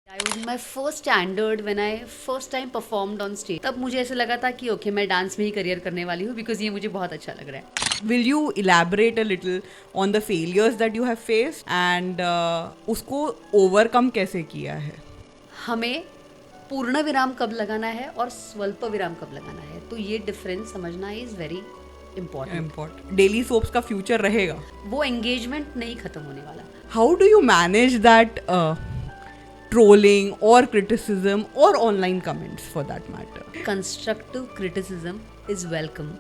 I was in my first standard when I first time performed on stage. तब मुझे ऐसे लगा था कि ओके मैं डांस में ही करियर करने वाली हूँ बिकॉज ये मुझे बहुत अच्छा लग रहा है। Will you elaborate a little on the failures that you have faced and उसको overcome कैसे किया है? हमें पूर्ण विराम कब लगाना है और स्वल्प विराम कब लगाना है, तो ये डिफरेंस समझना is very important. Important. Daily soaps का future रहेगा. वो एंगेजमेंट नहीं खत्म होने वाला। How do you manage that trolling or criticism or online comments for that matter? Constructive criticism is welcome.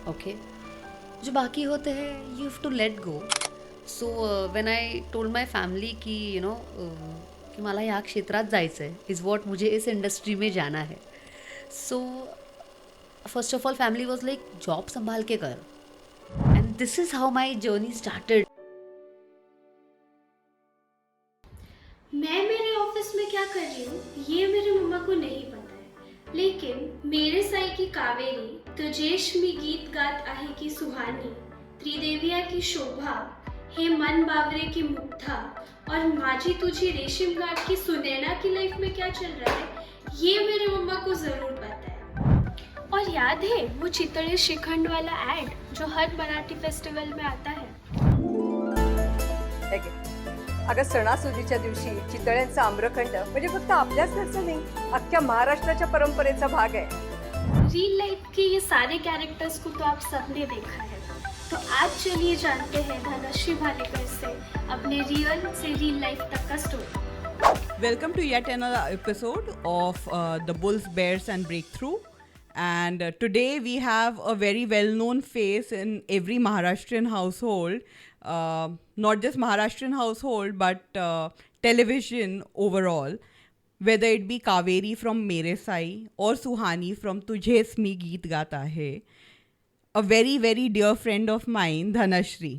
Okay, जो बाकी होते हैं you have to let go. So when I told my family की की मला या क्षेत्रात जायचं आहे, इज वॉट मुझे इस इंडस्ट्री में जाना है। So first of all family was like job संभाल के कर, and this is how my journey started. मैं मेरे ऑफिस में क्या कर रही हूँ ये मेरे मम्मा को नहीं पता है, लेकिन मेरे साई की कावेरी, तुझेश मी गीत गात आहे की सुहानी, त्रिदेविया की शोभा, हे मन बावरे की मुग्धा और माझी तुझी रेशम गाट की सुनैना की लाइफ में क्या चल रहा है ये मेरे मम्मा को जरूर पता है। और याद है वो चितळे श्रीखंड वाला एड जो हर मराठी फेस्टिवल में आता है। हे घे. अगं सणासुदीच्या दिवशी चितळ्यांचा आम्रखंड म्हणजे फक्त आपल्याच घरचं नाही, अख्ख्या महाराष्ट्राच्या परंपरेचा भाग आहे. रियल लाइफ के ये सारे कैरेक्टर्स को तो आप सबने देखा है, तो आज चलिए जानते हैं धनश्री भालेकर से अपने रियल से रियल लाइफ तक का story. Welcome to yet another episode of The Bulls, Bears and Breakthrough. And today we have a very well-known face in every Maharashtrian household. Not just Maharashtrian household, but television overall. Whether it be Kaveri from Mere Sai or Suhani from Tujhe Sme Geet Gata Hai. A very, very dear friend of mine, Dhanashri.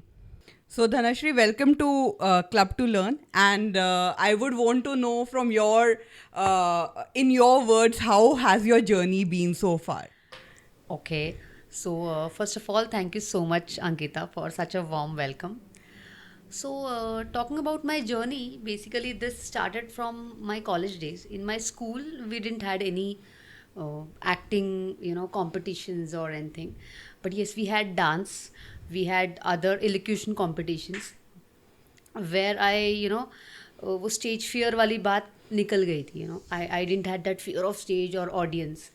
So Dhanashri, welcome to Club to Learn, and I would want to know from in your words, how has your journey been so far? Okay, so first of all, thank you so much, Ankita, for such a warm welcome. So, talking about my journey, basically this started from my college days. In my school, we didn't had any acting, competitions or anything. But yes, we had dance, we had other elocution competitions, where I, वो stage fear वाली बात निकल गई थी. I didn't had that fear of stage or audience.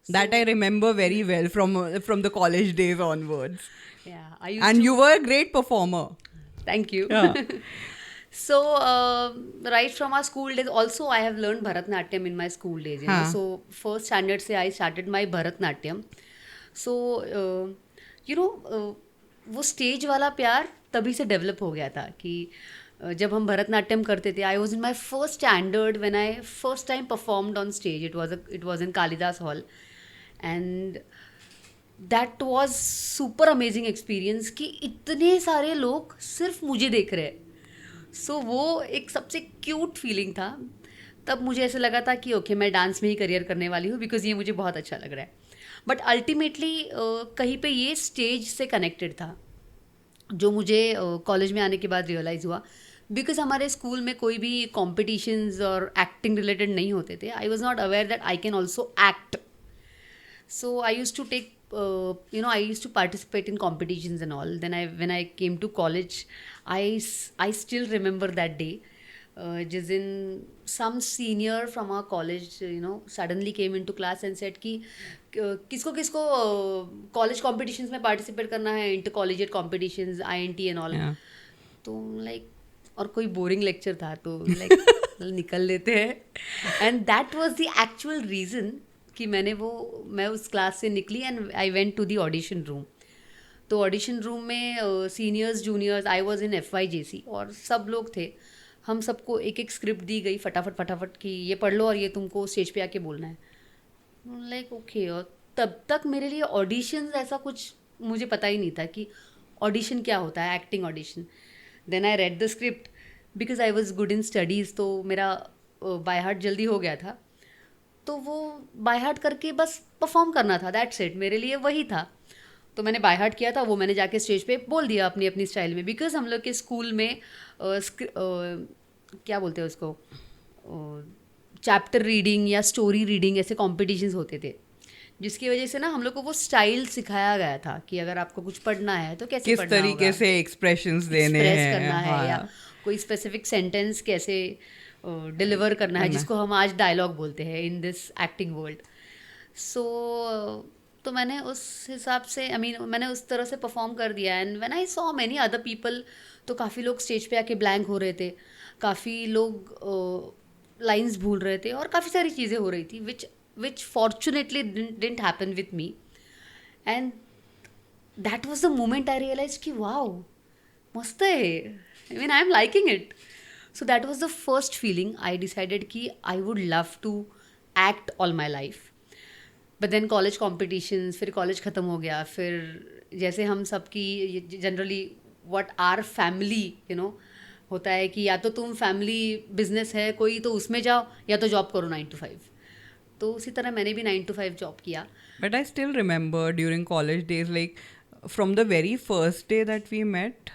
That I remember very well from the college days onwards. Yeah, I used And to. you were a great performer. Thank you. Yeah. So, right from our school days, also I have learned Bharatnatyam in my school days. हाँ. So, first standard से I started my Bharatnatyam. So, वो stage वाला प्यार तभी से develop हो गया था कि जब हम भरतनाट्यम करते थे, I was in my first standard when I first time performed on stage. It was in Kalidas hall, and that was super amazing experience कि इतने सारे लोग सिर्फ मुझे देख रहे हैं. सो वो एक सबसे क्यूट फीलिंग था. तब मुझे ऐसे लगा था कि ओके मैं डांस में ही करियर करने वाली हूँ बिकॉज ये मुझे बहुत अच्छा लग रहा है. बट अल्टीमेटली कहीं पे ये स्टेज से कनेक्टेड था, जो मुझे कॉलेज में आने के बाद रियलाइज़ हुआ. बिकॉज हमारे स्कूल में कोई भी कॉम्पिटिशन्स और एक्टिंग रिलेटेड नहीं होते थे. I was not aware that I can also act. So I used to take, I used to participate in competitions and all. Then when I came to college, I still remember that day. Just in some senior from our college, suddenly came into class and said कि किसको किसको college competitions में participate करना है, inter collegiate competitions, INT and all. Yeah. तो like और कोई boring lecture था तो like निकल लेते हैं. And that was the actual reason कि मैं उस क्लास से निकली and I went to the audition room. तो ऑडिशन रूम में seniors juniors, I was in FYJC और सब लोग थे. हम सबको एक एक स्क्रिप्ट दी गई फटाफट कि ये पढ़ लो और ये तुमको स्टेज पे आके बोलना है. Like okay. और तब तक मेरे लिए ऑडिशंस ऐसा कुछ मुझे पता ही नहीं था कि ऑडिशन क्या होता है, acting audition. Then I read the script because I was good in studies, तो मेरा बाय हार्ट जल्दी हो गया था. तो वो बाय हार्ट करके बस परफॉर्म करना था, दैट्स इट. मेरे लिए वही था. तो मैंने बाय हार्ट किया था, वो मैंने जाके स्टेज पे बोल दिया अपनी अपनी स्टाइल में. बिकॉज हम लोग के स्कूल में क्या बोलते हैं उसको, चैप्टर रीडिंग या स्टोरी रीडिंग ऐसे कॉम्पिटिशन्स होते थे, जिसकी वजह से ना हम लोग को वो स्टाइल सिखाया गया था कि अगर आपको कुछ पढ़ना है तो कैसे किस पढ़ना तरीके होगा, से एक्सप्रेशंस देने एक्सप्रेस हैं, करना है, हाँ, या कोई स्पेसिफिक सेंटेंस कैसे डिलीवर करना है, जिसको हम आज डायलॉग बोलते हैं इन दिस एक्टिंग वर्ल्ड. सो तो मैंने उस हिसाब से मैंने उस तरह से परफॉर्म कर दिया. And when I saw many other people, तो काफ़ी लोग स्टेज पे आके ब्लैंक हो रहे थे, काफ़ी लोग लाइंस भूल रहे थे, और काफ़ी सारी चीज़ें हो रही थी which fortunately didn't happen with me. And that was the moment I realized कि wow, मस्त है, I am liking it. So that was the first feeling. I decided कि I would love to act all my life. But then college competitions, फिर college ख़त्म हो गया, फिर जैसे हम सबकी जनरली what our family होता है कि या तो तुम फैमिली बिजनेस है कोई तो उसमें जाओ, या तो जॉब करो 9 to 5. तो उसी तरह मैंने भी 9 to 5 जॉब किया. But I still remember during college days, like from the very first day that we met,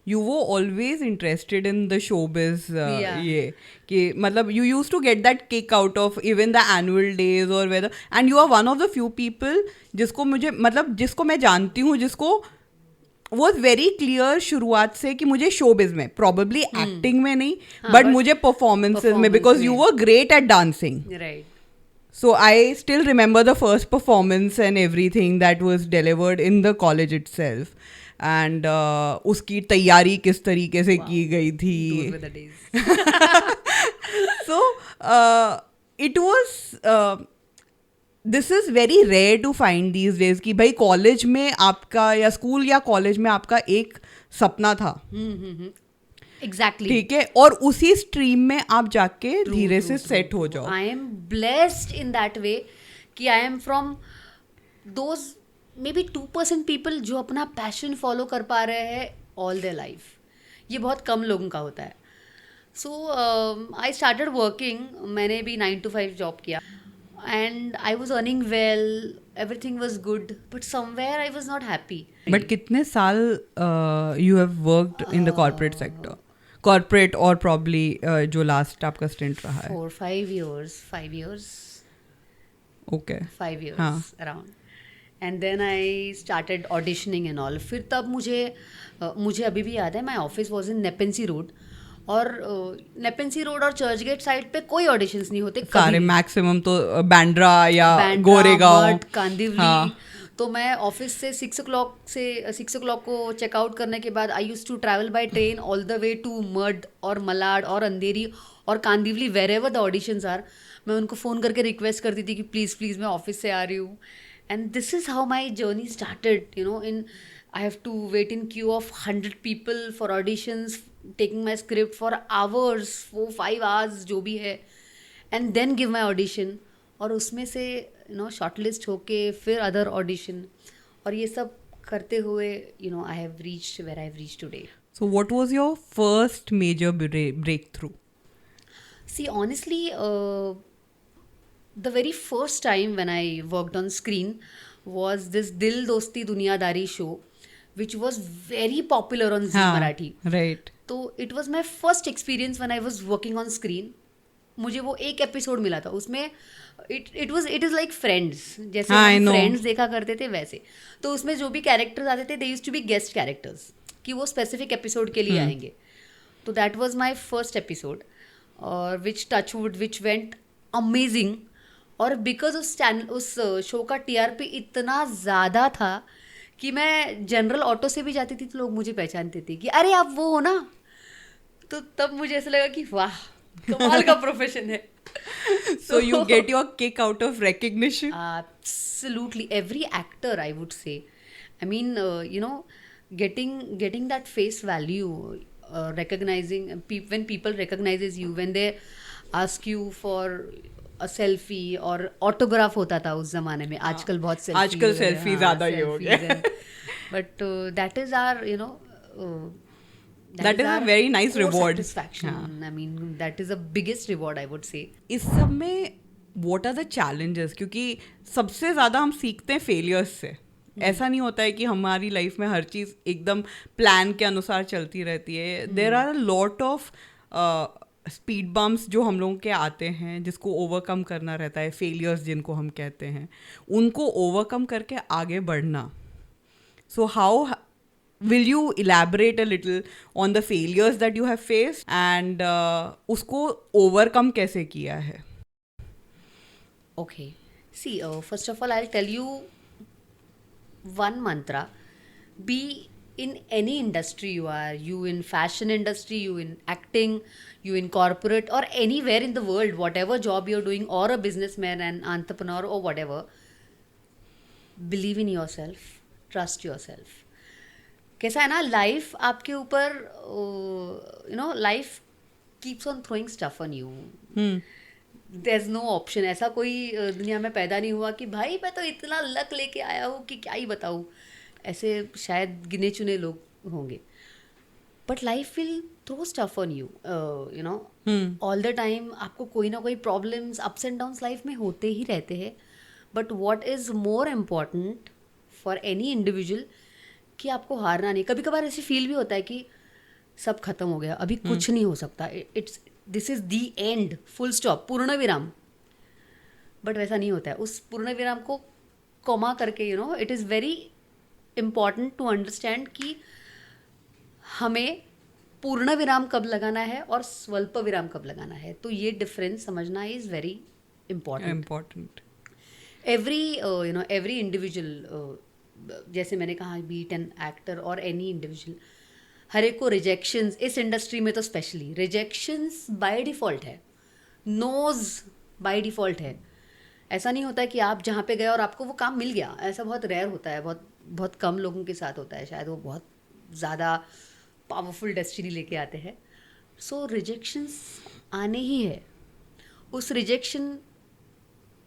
you were always interested in the showbiz. Yeah. ये कि मतलब you used to get that kick out of even the annual days or whether, and you are one of the few people जिसको मैं जानती हूँ, जिसको was very clear शुरुआत से कि मुझे शोबिज में, प्रॉबेबली एक्टिंग में नहीं, बट मुझे परफॉर्मेंसेज में, because you were great at dancing. Right. So I still remember the first performance and everything that was delivered in the college itself. And उसकी तैयारी किस तरीके से की गई थी. Those were the days. So it was this is very rare to find these days कि भाई कॉलेज में आपका या स्कूल या कॉलेज में आपका एक सपना था. Exactly. ठीक है, और उसी स्ट्रीम में आप जाके धीरे से सेट हो जाओ. I am blessed in that way कि I am from those maybe 2% people जो अपना पैशन फॉलो कर पा रहे हैं all their life. ये बहुत कम लोगों का होता है. So I started working. मैंने भी 9 to 5 जॉब किया. And I was earning well, everything was good, but somewhere I was not happy. But कितने साल you have worked in the corporate sector? Corporate or probably जो last आपका stint रहा है. 5 years. Okay. 5 years हाँ. around. And then I started auditioning and all. फिर तब मुझे अभी भी याद है, my office was in Nepean Sea Road. और नेपेन सी रोड और चर्च गेट साइड पे कोई ऑडिशंस नहीं होते. सारे मैक्सिमम तो बांद्रा या गोरेगांव, कांदिवली. हाँ. तो मैं ऑफिस से 6 o'clock को चेकआउट करने के बाद I use to travel by train all the way to Madh और मलाड और अंधेरी और Kandivali, wherever the auditions are. मैं उनको फ़ोन करके रिक्वेस्ट करती थी कि प्लीज़ मैं ऑफिस से आ रही हूँ. And this is how my journey started. In I have to wait in queue of 100 people for auditions, taking my script for hours, 4-5 hours जो भी है, and then give my audition. और उसमें से shortlist होके फिर other audition, और ये सब करते हुए I have reached where I have reached today. So what was your first major breakthrough? See, honestly, the very first time when I worked on screen was this Dil Dosti Duniadari show, which was very popular on Zee Marathi. Right. तो it was my first experience when I was working on screen. मुझे वो एक episode मिला था, उसमें it is like Friends, जैसे हम Friends देखा करते थे वैसे. तो उसमें जो भी कैरेक्टर्स आते थे, they used to be guest characters, कि वो स्पेसिफिक एपिसोड के लिए आएंगे. तो that was my first episode, और which went amazing. और बिकॉज उस शो का TRP इतना ज़्यादा था कि मैं जनरल ऑटो से भी जाती थी तो लोग मुझे पहचानते थे कि अरे आप वो हो ना. तो तब मुझे ऐसा लगा कि वाह, कमाल का प्रोफेशन है. So you get your kick out of recognition? Absolutely. Every actor, I would say. I mean, getting that face value, recognizing when people recognizes you, when they ask you for a selfie और autograph होता था उस जमाने में. आजकल बहुत selfie, आजकल selfie ज़्यादा ही हो गया. But that is our that is a very nice reward. Satisfaction. I mean, that is the biggest reward, I would say. इस सब में what are the challenges? क्योंकि सबसे ज़्यादा हम सीखते हैं फेलियर्स से. ऐसा नहीं होता है कि हमारी लाइफ में हर चीज़ एकदम प्लान के अनुसार चलती रहती है. There are a lot of speed bumps जो हम लोगों के आते हैं, जिसको ओवरकम करना रहता है, फेलियर्स जिनको हम कहते हैं, उनको ओवरकम करके आगे बढ़ना. So how will you elaborate a little on the failures that you have faced and उसको overcome कैसे किया है? Okay. See, first of all, I'll tell you one mantra. Be in any industry you are, you in fashion industry, you in acting, you in corporate or anywhere in the world, whatever job you're doing or a businessman, an entrepreneur or whatever, believe in yourself, trust yourself. कैसा है ना, life आपके ऊपर life keeps on throwing stuff on you. There is no option. ऐसा कोई दुनिया में पैदा नहीं हुआ कि भाई मैं तो इतना लक लेके आया हूँ कि क्या ही बताऊँ. ऐसे शायद गिने चुने लोग होंगे. But life will throw stuff on you, you know, all the time. आपको कोई ना कोई problems, ups and downs life में होते ही रहते हैं. But what is more important for any individual कि आपको हारना नहीं. कभी कभार ऐसे फील भी होता है कि सब खत्म हो गया, अभी कुछ नहीं हो सकता, it's this is the and, full stop, पूर्ण विराम. बट वैसा नहीं होता है. उस पूर्ण विराम को कॉमा करके, you know, it is very important to understand कि हमें पूर्ण विराम कब लगाना है और स्वल्प विराम कब लगाना है. तो ये डिफरेंस समझना is very important. Every individual, जैसे मैंने कहा, बीट एन एक्टर और एनी इंडिविजुअल, हर एक को रिजेक्शंस, इस इंडस्ट्री में तो स्पेशली रिजेक्शंस बाय डिफ़ॉल्ट है, नोज बाय डिफ़ॉल्ट है. ऐसा नहीं होता है कि आप जहाँ पे गए और आपको वो काम मिल गया. ऐसा बहुत रेयर होता है, बहुत बहुत कम लोगों के साथ होता है. शायद वो बहुत ज़्यादा पावरफुल डेस्टिनी लेके आते हैं. सो रिजेक्शंस आने ही है. उस रिजेक्शन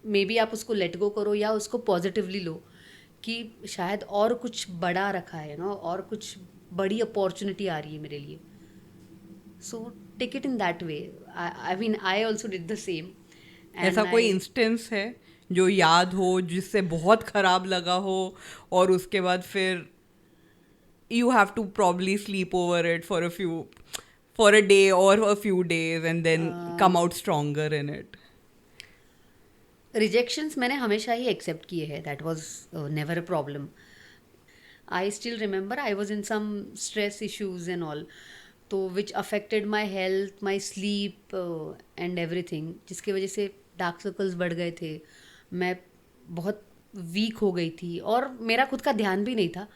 में भी आप उसको लेट गो करो या उसको पॉजिटिवली लो कि शायद और कुछ बड़ा रखा है ना, और कुछ बड़ी अपॉर्चुनिटी आ रही है मेरे लिए. So take it in that way. I mean I also did the same. ऐसा कोई इंस्टेंस है जो याद हो जिससे बहुत खराब लगा हो और उसके बाद फिर you have to probably sleep over it for a day और a few days and then come out stronger in it? Rejections मैंने हमेशा ही एक्सेप्ट किए हैं. That was never a problem. I still remember I was in some stress issues and all, तो which affected my health, my sleep and everything, जिसकी वजह से dark circles बढ़ गए थे. मैं बहुत वीक हो गई थी और मेरा खुद का ध्यान भी नहीं था.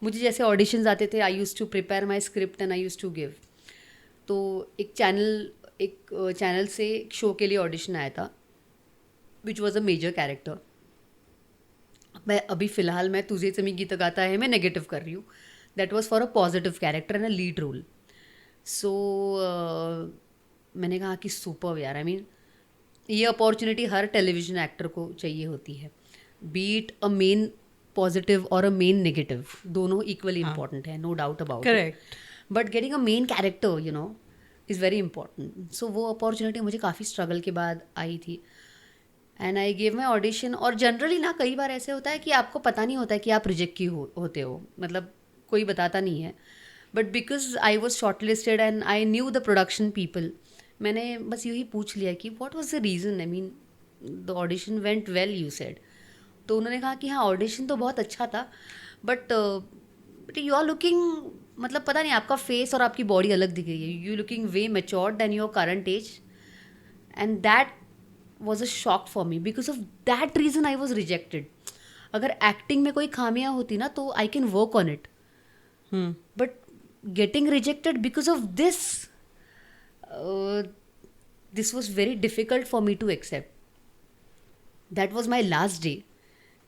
मुझे जैसे ऑडिशंस आते थे, I use to prepare my script and I use to give. तो एक चैनल से एक शो के लिए ऑडिशन आया था which was a major character. मैं अभी फ़िलहाल मैं तुझे समी गीत गाता है मैं नेगेटिव कर रही हूँ. That was for a positive character and a lead role. So मैंने कहा कि सुपर यार. आई मीन ये अपॉर्चुनिटी हर टेलीविजन एक्टर को चाहिए होती है. बीट अ मेन पॉजिटिव और अ मेन नेगेटिव, दोनों इक्वली इम्पॉर्टेंट है, no doubt about it. But getting a main character, you know, is very important. So वो अपॉर्चुनिटी मुझे काफ़ी स्ट्रगल के बाद आई थी. And I gave my audition. और जनरली ना कई बार ऐसे होता है कि आपको पता नहीं होता है कि आप रिजेक्ट क्यों होते हो, मतलब कोई बताता नहीं है. But because I was short listed and I knew the production people, मैंने बस यही पूछ लिया कि what was the reason. I mean the audition went well you said. तो उन्होंने कहा कि हाँ ऑडिशन तो बहुत अच्छा था बट यू आर लुकिंग, मतलब पता नहीं आपका फेस और आपकी बॉडी अलग दिख रही है. You looking way matured than your current age. And that was a shock for me. Because of that reason I was rejected. अगर एक्टिंग में कोई खामियां होती ना तो I can work on it. But getting rejected because of this, this was very difficult for me to accept. That was my last day.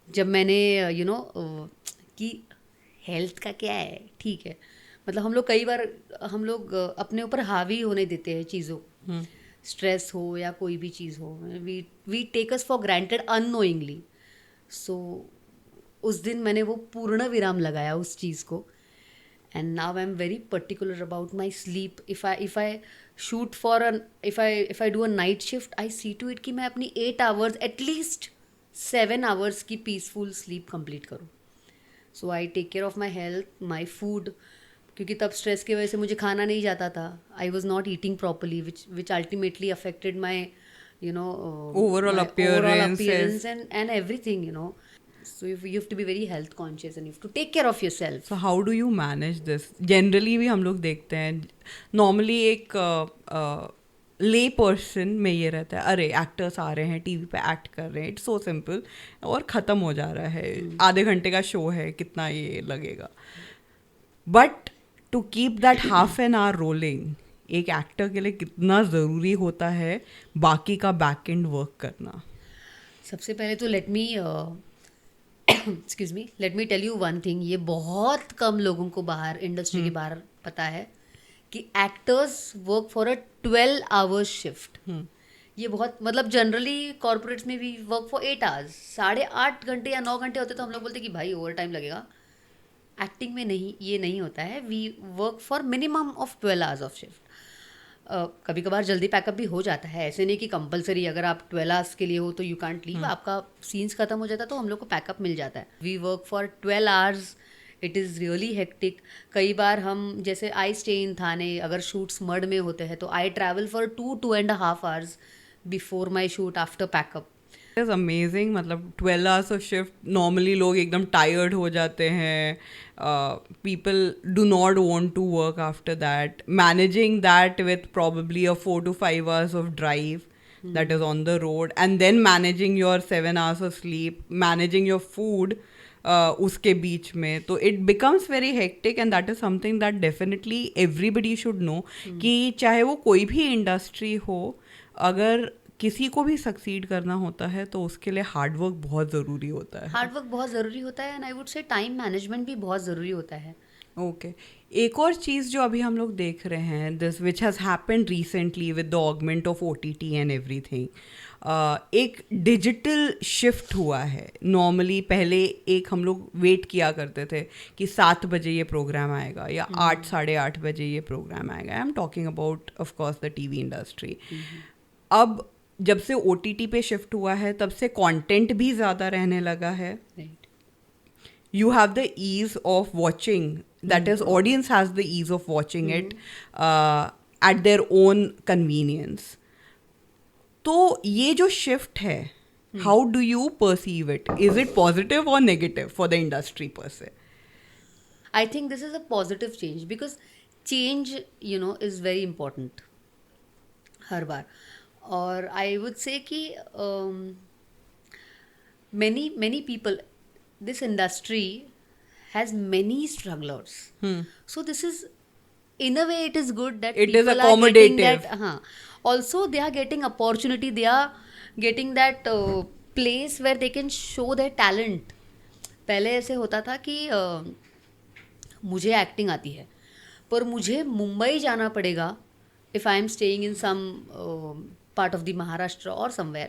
जब मैंने you know कि हेल्थ का क्या है, ठीक है, मतलब हम लोग कई बार हम लोग अपने ऊपर हावी होने देते हैं चीज़ों, स्ट्रेस हो या कोई भी चीज़ हो, we take us for granted unknowingly. So उस दिन मैंने वो पूर्ण विराम लगाया उस चीज़ को. And now I'm very particular about my sleep. If I shoot for if I do a night shift, I see to it कि मैं अपनी 8 hours, at least 7 hours की peaceful sleep complete करूँ. So I take care of my health, my food, क्योंकि तब stress की वजह से मुझे खाना नहीं जाता था. I was not eating properly which ultimately affected my Overall appearance and everything, so you have to be very health conscious and you have to take care of yourself. So how do you manage this? Generally भी हम लोग देखते हैं normally एक ले person में ये रहता है, अरे एक्टर्स आ रहे हैं टीवी पे एक्ट कर रहे हैं, इट्स सो सिंपल और ख़त्म हो जा रहा है, आधे घंटे का शो है, कितना ये लगेगा. But to keep that half an hour rolling एक एक्टर के लिए कितना ज़रूरी होता है बाकी का बैक एंड वर्क करना. सबसे पहले तो let me tell you one thing. ये बहुत कम लोगों को बाहर इंडस्ट्री के बाहर पता है कि actors work for a 12 hours shift. ये बहुत मतलब जनरली कॉर्पोरेट्स में भी वर्क फॉर 8 आवर्स, 8.5 घंटे या 9 घंटे होते तो हम लोग बोलते कि भाई ओवर टाइम लगेगा. एक्टिंग में नहीं, ये नहीं होता है. We work for minimum of 12 hours of shift. कभी कभार जल्दी पैकअप भी हो जाता है, ऐसे नहीं कि कंपलसरी अगर आप 12 आवर्स के लिए हो तो यू कांट लीव. आपका सीन्स खत्म हो जाता है तो हम लोग को पैकअप मिल जाता है. We work for 12 hours. It is really hectic. कई बार हम जैसे आई स्टे इन थाने, अगर शूट्स मड में होते हैं तो I travel for 2.5 hours before my shoot after pack up. Is amazing. मतलब 12 आवर्स ऑफ शिफ्ट, नॉर्मली लोग एकदम टायर्ड हो जाते हैं. People do not want to work after that. Managing that with probably a 4 to 5 hours of drive that is on the road, and then managing your 7 hours of sleep, managing your food उसके बीच में, तो it becomes very hectic. And that is something that definitely everybody should know कि चाहे वो कोई भी industry हो, अगर किसी को भी सक्सीड करना होता है तो उसके लिए हार्ड वर्क बहुत ज़रूरी होता है. हार्ड वर्क बहुत ज़रूरी होता है and I would say time management भी बहुत ज़रूरी होता है. ओके. एक और चीज़ जो अभी हम लोग देख रहे हैं, this which has happened recently with the augment of OTT and everything, एक डिजिटल शिफ्ट हुआ है. नॉर्मली पहले एक हम लोग वेट किया करते थे कि 7 बजे ये प्रोग्राम आएगा या 8 साढ़े 8 बजे ये प्रोग्राम आएगा. I am talking about of course the TV industry. अब जब से OTT पे शिफ्ट हुआ है तब से कंटेंट भी ज़्यादा रहने लगा है. Right. You have the ease of watching, that is audience has the ease of watching it at their own convenience. तो ये जो shift है, how do you perceive it? Is it positive or negative for the industry per se? I think this is a positive change because change, is very important हर बार. और I would say कि many people, this industry has many strugglers. So this is, in a way, it is good that It is people accommodative. are getting that. Also, they are getting opportunity. They are getting that place where they can show their talent. पहले ऐसे होता था कि मुझे acting आती है पर मुझे मुंबई जाना पड़ेगा if I am staying in some part of the Maharashtra और somewhere.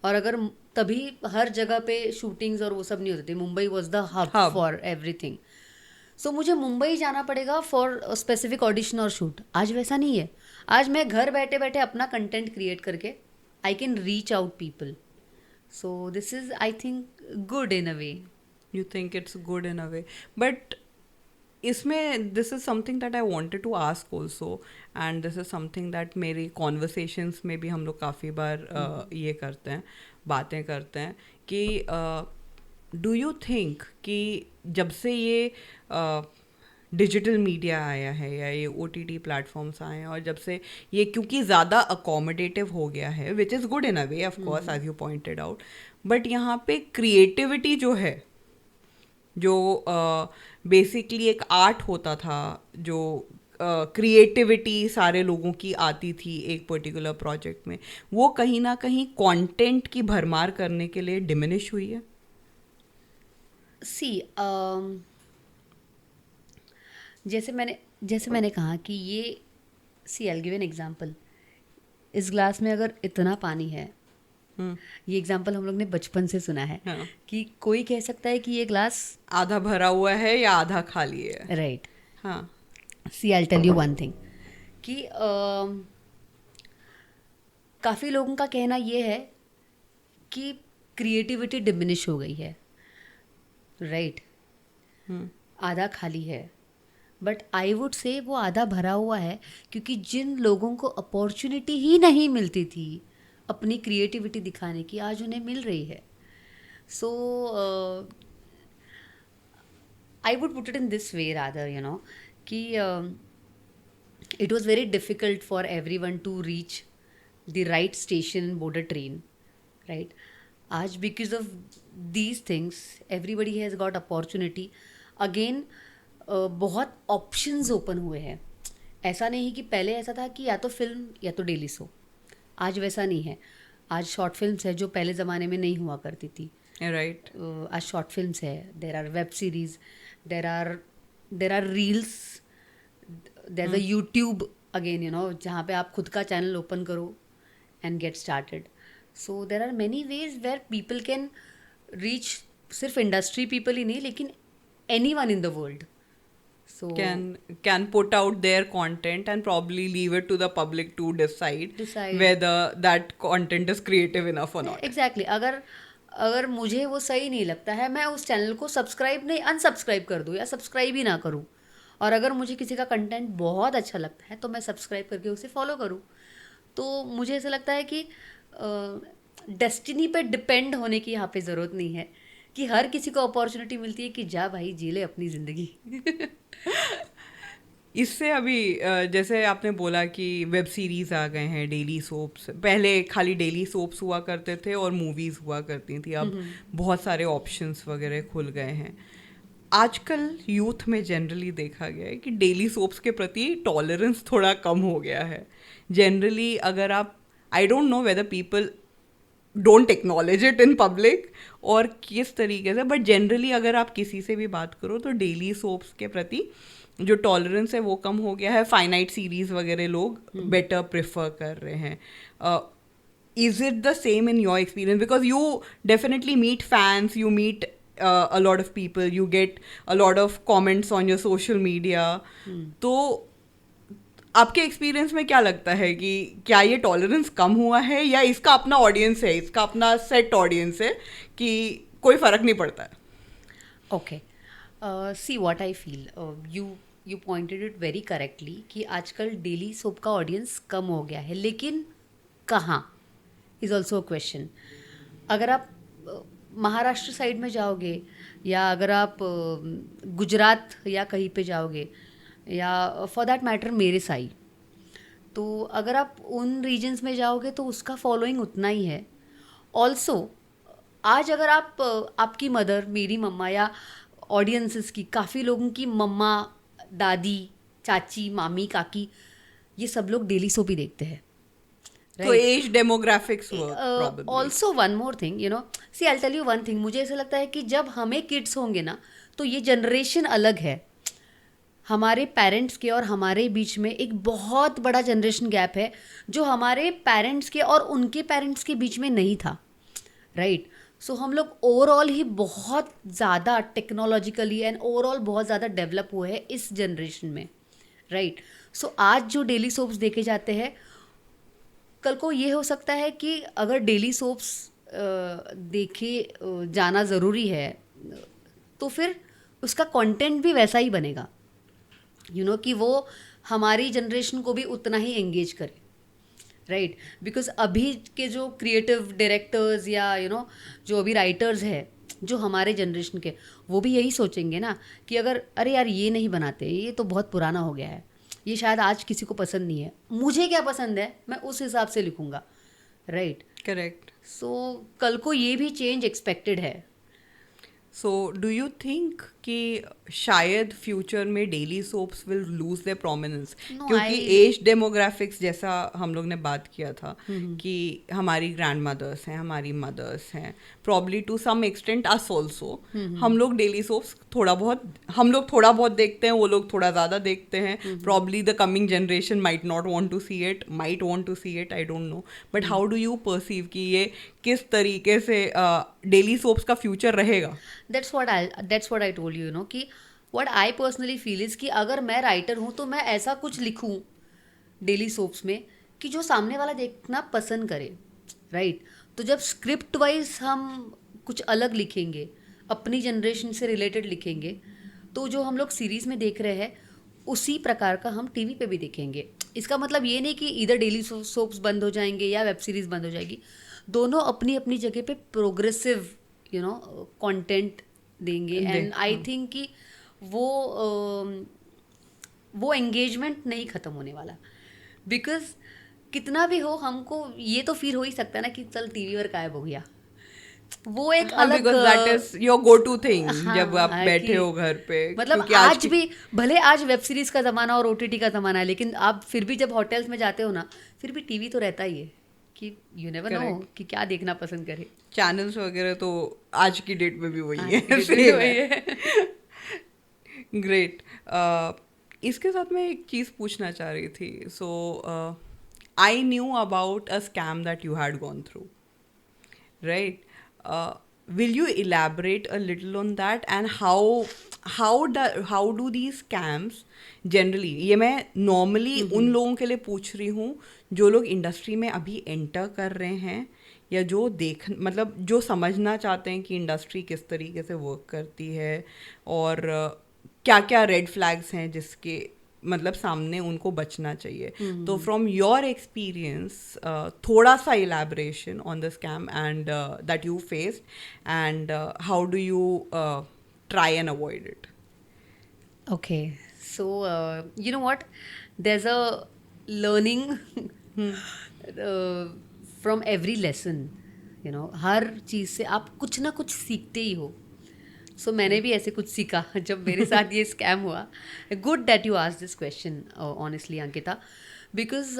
और अगर तभी हर जगह पे शूटिंग्स और वो सब नहीं होते थे. Mumbai was the hub for everything. So मुझे मुंबई जाना पड़ेगा फॉर स्पेसिफिक ऑडिशन और शूट. आज वैसा नहीं है. आज मैं घर बैठे बैठे अपना कंटेंट क्रिएट करके I can reach out people. So this is I think good in a way. You think it's good in a way, but इसमें this is something that I wanted to ask also, and this is something that मेरी conversations में भी हम लोग काफ़ी बार ये करते हैं, बातें करते हैं कि do you think कि जब से ये डिजिटल मीडिया आया है या ये OTT प्लेटफॉर्म्स आए हैं और जब से ये क्योंकि ज़्यादा अकोमोडेटिव हो गया है, which is good in a way of course as you pointed out, but यहाँ पे क्रिएटिविटी जो है, जो बेसिकली एक आर्ट होता था, जो क्रिएटिविटी सारे लोगों की आती थी एक पर्टिकुलर प्रोजेक्ट में, वो कहीं ना कहीं कंटेंट की भरमार करने के लिए डिमिनिश हुई है. सी जैसे मैंने कहा कि ये see I will give an example. इस ग्लास में अगर इतना पानी है, ये एग्जांपल हम लोग ने बचपन से सुना है कि कोई कह सकता है कि ये ग्लास आधा भरा हुआ है या आधा खाली है. राइट. हाँ. See I tell you one thing कि काफ़ी लोगों का कहना ये है कि क्रिएटिविटी डिमिनिश हो गई है. राइट. आधा खाली है. बट आई वुड से वो आधा भरा हुआ है, क्योंकि जिन लोगों को अपॉर्चुनिटी ही नहीं मिलती थी अपनी क्रिएटिविटी दिखाने की, आज उन्हें मिल रही है. So I would put it in this way rather, you know, कि it was very difficult for everyone to reach the right station board a train, right? Aaj because of these things everybody has got opportunity again. बहुत options open हुए हैं. ऐसा नहीं कि पहले ऐसा था कि या तो फिल्म या तो डेली शो. आज वैसा नहीं है. आज शॉर्ट फिल्म्स है जो पहले ज़माने में नहीं हुआ करती थी. राइट. आज शॉर्ट फिल्म्स है, there are web series, there are reels, there's a YouTube again, you know, जहाँ पे आप खुद का चैनल ओपन करो and get started. So there are many ways where people can reach सिर्फ इंडस्ट्री पीपल ही नहीं, लेकिन anyone in the world. So can put out their content and probably leave it to the public to decide whether that content is creative enough or not. Exactly. अगर मुझे वो सही नहीं लगता है, मैं उस चैनल को सब्सक्राइब नहीं, अनसब्सक्राइब कर दूँ या सब्सक्राइब ही ना करूँ. और अगर मुझे किसी का कंटेंट बहुत अच्छा लगता है तो मैं सब्सक्राइब करके उसे फॉलो करूँ. तो मुझे ऐसा लगता है कि डेस्टिनी पे डिपेंड होने की यहाँ पे ज़रूरत नहीं है, कि हर किसी को अपॉर्चुनिटी मिलती है कि जा भाई जी ले अपनी ज़िंदगी. इससे अभी जैसे आपने बोला कि वेब सीरीज़ आ गए हैं, डेली सोप्स. पहले खाली डेली सोप्स हुआ करते थे और मूवीज़ हुआ करती थी. अब बहुत सारे ऑप्शंस वगैरह खुल गए हैं. आजकल यूथ में जनरली देखा गया है कि डेली सोप्स के प्रति टॉलरेंस थोड़ा कम हो गया है. जनरली अगर आप, आई don't know whether people don't acknowledge it in public और किस तरीके से, बट जनरली अगर आप किसी से भी बात करो तो डेली सोप्स के प्रति जो टॉलरेंस है वो कम हो गया है. फाइनाइट सीरीज़ वगैरह लोग बेटर प्रेफर कर रहे हैं. Is it the same in your experience? Because you definitely meet fans, you meet a lot of people, you get a lot of comments on your social media. तो आपके experience में क्या लगता है कि क्या ये टॉलरेंस कम हुआ है या इसका अपना ऑडियंस है, इसका अपना सेट ऑडियंस है कि कोई फ़र्क नहीं पड़ता है? Okay, see what I feel, you pointed it very correctly कि आजकल डेली सोप का ऑडियंस कम हो गया है, लेकिन कहाँ इज़ ऑल्सो अ क्वेश्चन. अगर आप महाराष्ट्र साइड में जाओगे या अगर आप गुजरात या कहीं पे जाओगे या फॉर दैट मैटर मेरे साई, तो अगर आप उन रीजन्स में जाओगे तो उसका फॉलोइंग उतना ही है. ऑल्सो आज अगर आप आपकी मदर, मेरी मम्मा या ऑडियंसेस की काफ़ी लोगों की मम्मा, दादी, चाची, मामी, काकी, ये सब लोग डेली सोप ही देखते हैं. तो age demographics also one more thing, you know, see I tell you one thing. मुझे ऐसा लगता है कि जब हमें किड्स होंगे ना तो ये जनरेशन अलग है. हमारे पेरेंट्स के और हमारे बीच में एक बहुत बड़ा जनरेशन गैप है जो हमारे पेरेंट्स के और उनके पेरेंट्स के बीच में नहीं था. राइट. सो हम लोग ओवरऑल ही बहुत ज़्यादा टेक्नोलॉजिकली एंड ओवरऑल बहुत ज़्यादा डेवलप हुए हैं इस जनरेशन में. राइट. सो आज जो डेली सोप्स देखे जाते हैं, कल को ये हो सकता है कि अगर डेली सोप्स देखे जाना ज़रूरी है तो फिर उसका कंटेंट भी वैसा ही बनेगा, यू नो, कि वो हमारी जनरेशन को भी उतना ही एंगेज करे. राइट. बिकॉज अभी के जो क्रिएटिव डायरेक्टर्स या यू नो जो अभी राइटर्स हैं जो हमारे जनरेशन के, वो भी यही सोचेंगे ना कि अगर अरे यार ये नहीं बनाते, ये तो बहुत पुराना हो गया है, ये शायद आज किसी को पसंद नहीं है, मुझे क्या पसंद है मैं उस हिसाब से लिखूँगा. राइट. करेक्ट. सो कल को ये भी चेंज एक्सपेक्टेड है. सो डू यू थिंक कि शायद फ्यूचर में daily soaps will lose their prominence? क्योंकि एज डेमोग्राफिक्स जैसा हम लोग ने बात किया था कि हमारी ग्रैंड मदर्स हैं, हमारी मदर्स हैं, probably to some extent us also. हम लोग डेली सोप्स हम लोग थोड़ा बहुत देखते हैं, वो लोग थोड़ा ज़्यादा देखते हैं. Probably the coming generation might not want to see it, might want to see it, I don't know. But how do you perceive कि ये किस तरीके से डेली सोप्स का फ्यूचर रहेगा? That's what I told you, you know, कि what I personally feel is कि अगर मैं राइटर हूँ तो मैं ऐसा कुछ लिखूँ डेली सोप्स में कि जो सामने वाला देखना पसंद करे. राइट. तो जब स्क्रिप्ट वाइज हम कुछ अलग लिखेंगे, अपनी जनरेशन से रिलेटेड लिखेंगे, तो जो हम लोग सीरीज़ में देख रहे हैं उसी प्रकार का हम टीवी पे भी देखेंगे। इसका मतलब ये नहीं कि इधर डेली सोप्स बंद हो जाएंगे या वेब सीरीज़ बंद हो जाएगी। दोनों अपनी अपनी जगह पे प्रोग्रेसिव कंटेंट देंगे। एंड आई थिंक कि वो एंगेजमेंट नहीं ख़त्म होने वाला, बिकॉज कितना भी हो हमको ये तो फील हो ही सकता है ना कि चल टीवी पर गायब हो गया। वो एक अलग, because that is your go to thing हाँ, जब आप हाँ, बैठे कि हो घर पे। मतलब क्योंकि आज भी भले आज वेब सीरीज का ज़माना और OTT का ज़माना है, लेकिन आप फिर भी जब होटल्स में जाते हो ना, फिर भी टीवी तो रहता ही है कि यू नेवर नो कि क्या देखना पसंद करे। चैनल्स वगैरह तो आज की डेट में भी वही आज है, की डेट में same वही है। ग्रेट। इसके साथ मैं एक चीज़ पूछना चाह रही थी। So I knew about a scam that you had gone through, right? Will you elaborate a little on that and how do these scams generally, ये मैं normally उन लोगों के लिए पूछ रही हूँ जो लोग इंडस्ट्री में अभी एंटर कर रहे हैं या जो मतलब जो समझना चाहते हैं कि इंडस्ट्री किस तरीके से वर्क करती है और क्या क्या रेड फ्लैग्स हैं जिसके मतलब सामने उनको बचना चाहिए। तो फ्रॉम योर एक्सपीरियंस थोड़ा सा elaboration on the scam and that you faced and how do you try and avoid it? Okay, so you know what? There's a learning from every lesson. हर चीज़ से आप कुछ ना कुछ सीखते ही हो। सो मैंने भी ऐसे कुछ सीखा जब मेरे साथ ये स्कैम हुआ। Good that you asked this question honestly Ankita, because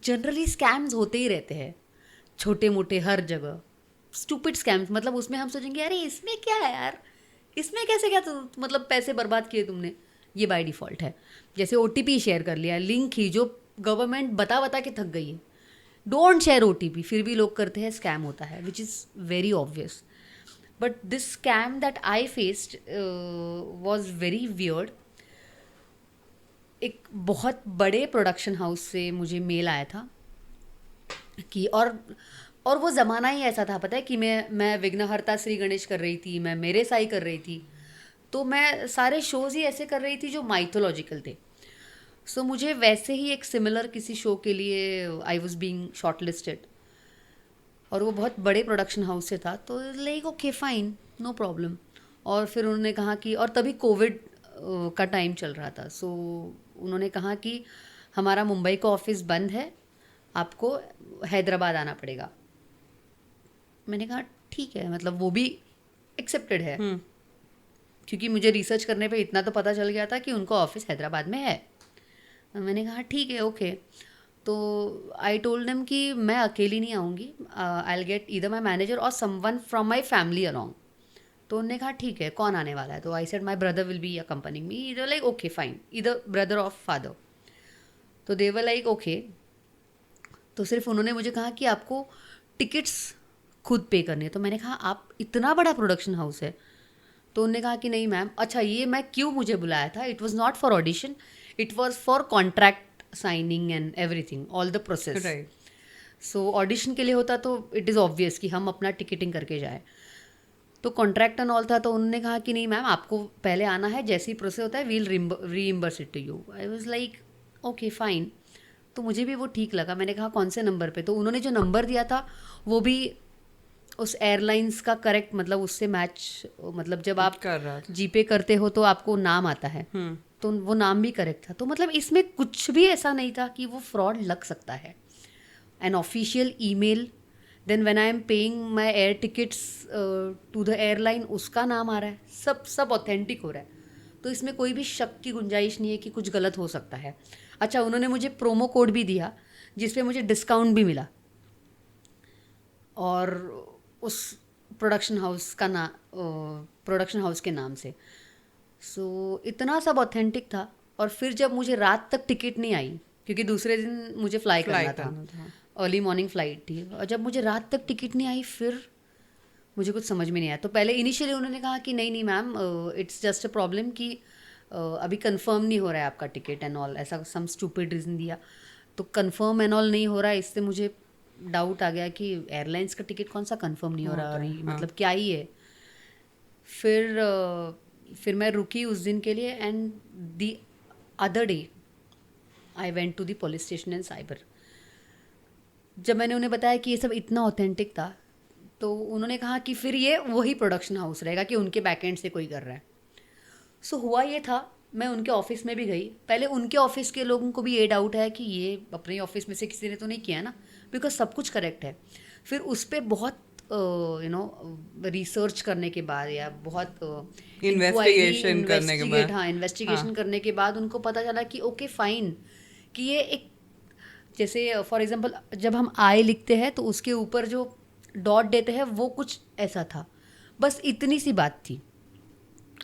generally scams होते ही रहते हैं छोटे मोटे हर जगह। स्टूपिड स्कैम्स, मतलब उसमें हम सोचेंगे अरे इसमें क्या है यार, इसमें कैसे क्या मतलब पैसे बर्बाद किए तुमने, ये बाय डिफ़ॉल्ट है। जैसे OTP शेयर कर लिया, लिंक ही जो गवर्नमेंट बता के थक गई है, डोंट शेयर OTP, फिर भी लोग करते हैं, स्कैम होता है, which is very obvious. But this scam that I faced was very weird. एक बहुत बड़े प्रोडक्शन हाउस से मुझे मेल आया था कि और वो ज़माना ही ऐसा था, पता है कि मैं विघ्नहर्ता श्री गणेश कर रही थी, मैं मेरे साई कर रही थी, तो मैं सारे शोज़ ही ऐसे कर रही थी जो माइथोलॉजिकल थे। सो मुझे वैसे ही एक सिमिलर किसी शो के लिए आई वॉज बीइंग शॉर्टलिस्टेड, और वो बहुत बड़े प्रोडक्शन हाउस से था, तो like okay fine, no problem. और फिर उन्होंने कहा कि, और तभी कोविड का टाइम चल रहा था, सो उन्होंने कहा कि हमारा मुंबई का ऑफिस बंद है, आपको हैदराबाद आना पड़ेगा। मैंने कहा ठीक है, मतलब वो भी एक्सेप्टेड है, क्योंकि मुझे रिसर्च करने पे इतना तो पता चल गया था कि उनका ऑफिस हैदराबाद में है। मैंने कहा ठीक है, ओके। तो आई टोल्ड देम कि मैं अकेली नहीं आऊँगी, I will get either my manager और someone from my family along. तो उन्होंने कहा ठीक है, कौन आने वाला है? तो I said my brother will be accompanying me. They were like okay fine, either brother of father. तो दे वर लाइक ओके। तो सिर्फ उन्होंने मुझे कहा कि आपको टिकट्स खुद पे करने। तो मैंने कहा आप, इतना बड़ा प्रोडक्शन हाउस है? तो उन्होंने कहा कि नहीं मैम। अच्छा, ये मैं क्यों मुझे बुलाया था, it was not for audition, it was for contract signing and everything, all the process. So audition के लिए होता तो इट इज़ ऑब्वियस कि हम अपना टिकटिंग करके जाए, तो कॉन्ट्रैक्ट एंड ऑल था। तो उन्होंने कहा कि नहीं मैम, आपको पहले आना है, जैसे ही प्रोसेस होता है we'll reimburse it to you. I was like okay fine. तो मुझे भी वो ठीक लगा। मैंने कहा कौन से नंबर पे? तो उन्होंने जो नंबर दिया था वो भी उस एयरलाइंस का करेक्ट, मतलब उससे मैच, मतलब जब आप जीपे करते हो तो आपको नाम आता है, तो वो नाम भी करेक्ट था। तो मतलब इसमें कुछ भी ऐसा नहीं था कि वो फ्रॉड लग सकता है। An official email, then when I am paying my air tickets to the airline, उसका नाम आ रहा है, सब ऑथेंटिक हो रहा है। तो इसमें कोई भी शक की गुंजाइश नहीं है कि कुछ गलत हो सकता है। अच्छा, उन्होंने मुझे प्रोमो कोड भी दिया जिस पे मुझे डिस्काउंट भी मिला, और उस प्रोडक्शन हाउस के नाम से। सो इतना सब ऑथेंटिक था। और फिर जब मुझे रात तक टिकट नहीं आई, क्योंकि दूसरे दिन मुझे फ्लाई करना था, अर्ली मॉर्निंग फ्लाइट थी, और जब मुझे रात तक टिकट नहीं आई, फिर मुझे कुछ समझ में नहीं आया। तो पहले इनिशियली उन्होंने कहा कि नहीं ma'am, it's just a problem कि अभी कंफर्म नहीं हो रहा है आपका टिकट एंड ऑल, ऐसा सम स्टूपिड रीज़न दिया। तो कंफर्म एंड ऑल नहीं हो रहा है, इससे मुझे डाउट आ गया कि एयरलाइंस का टिकट कौन सा कंफर्म नहीं हो रहा, और मतलब क्या ही है। फिर फिर मैं रुकी उस दिन के लिए and the other day I went to the police station and cyber. जब मैंने उन्हें बताया कि ये सब इतना ऑथेंटिक था तो उन्होंने कहा कि फिर ये वही प्रोडक्शन हाउस रहेगा कि उनके बैकएंड से कोई कर रहा है. सो हुआ ये था, मैं उनके ऑफिस में भी गई. पहले उनके ऑफिस के लोगों को भी ये डाउट है कि ये अपने ऑफिस में से किसी ने तो नहीं किया ना, बिकॉज सब कुछ करेक्ट है. फिर उस पर बहुत रिसर्च करने के बाद या बहुत Investigation करने के बाद. हाँ, इन्वेस्टिगेशन करने के बाद उनको पता चला कि ओके फाइन, कि ये एक जैसे फॉर एग्जांपल जब हम आई लिखते हैं तो उसके ऊपर जो डॉट देते हैं वो कुछ ऐसा था. बस इतनी सी बात थी.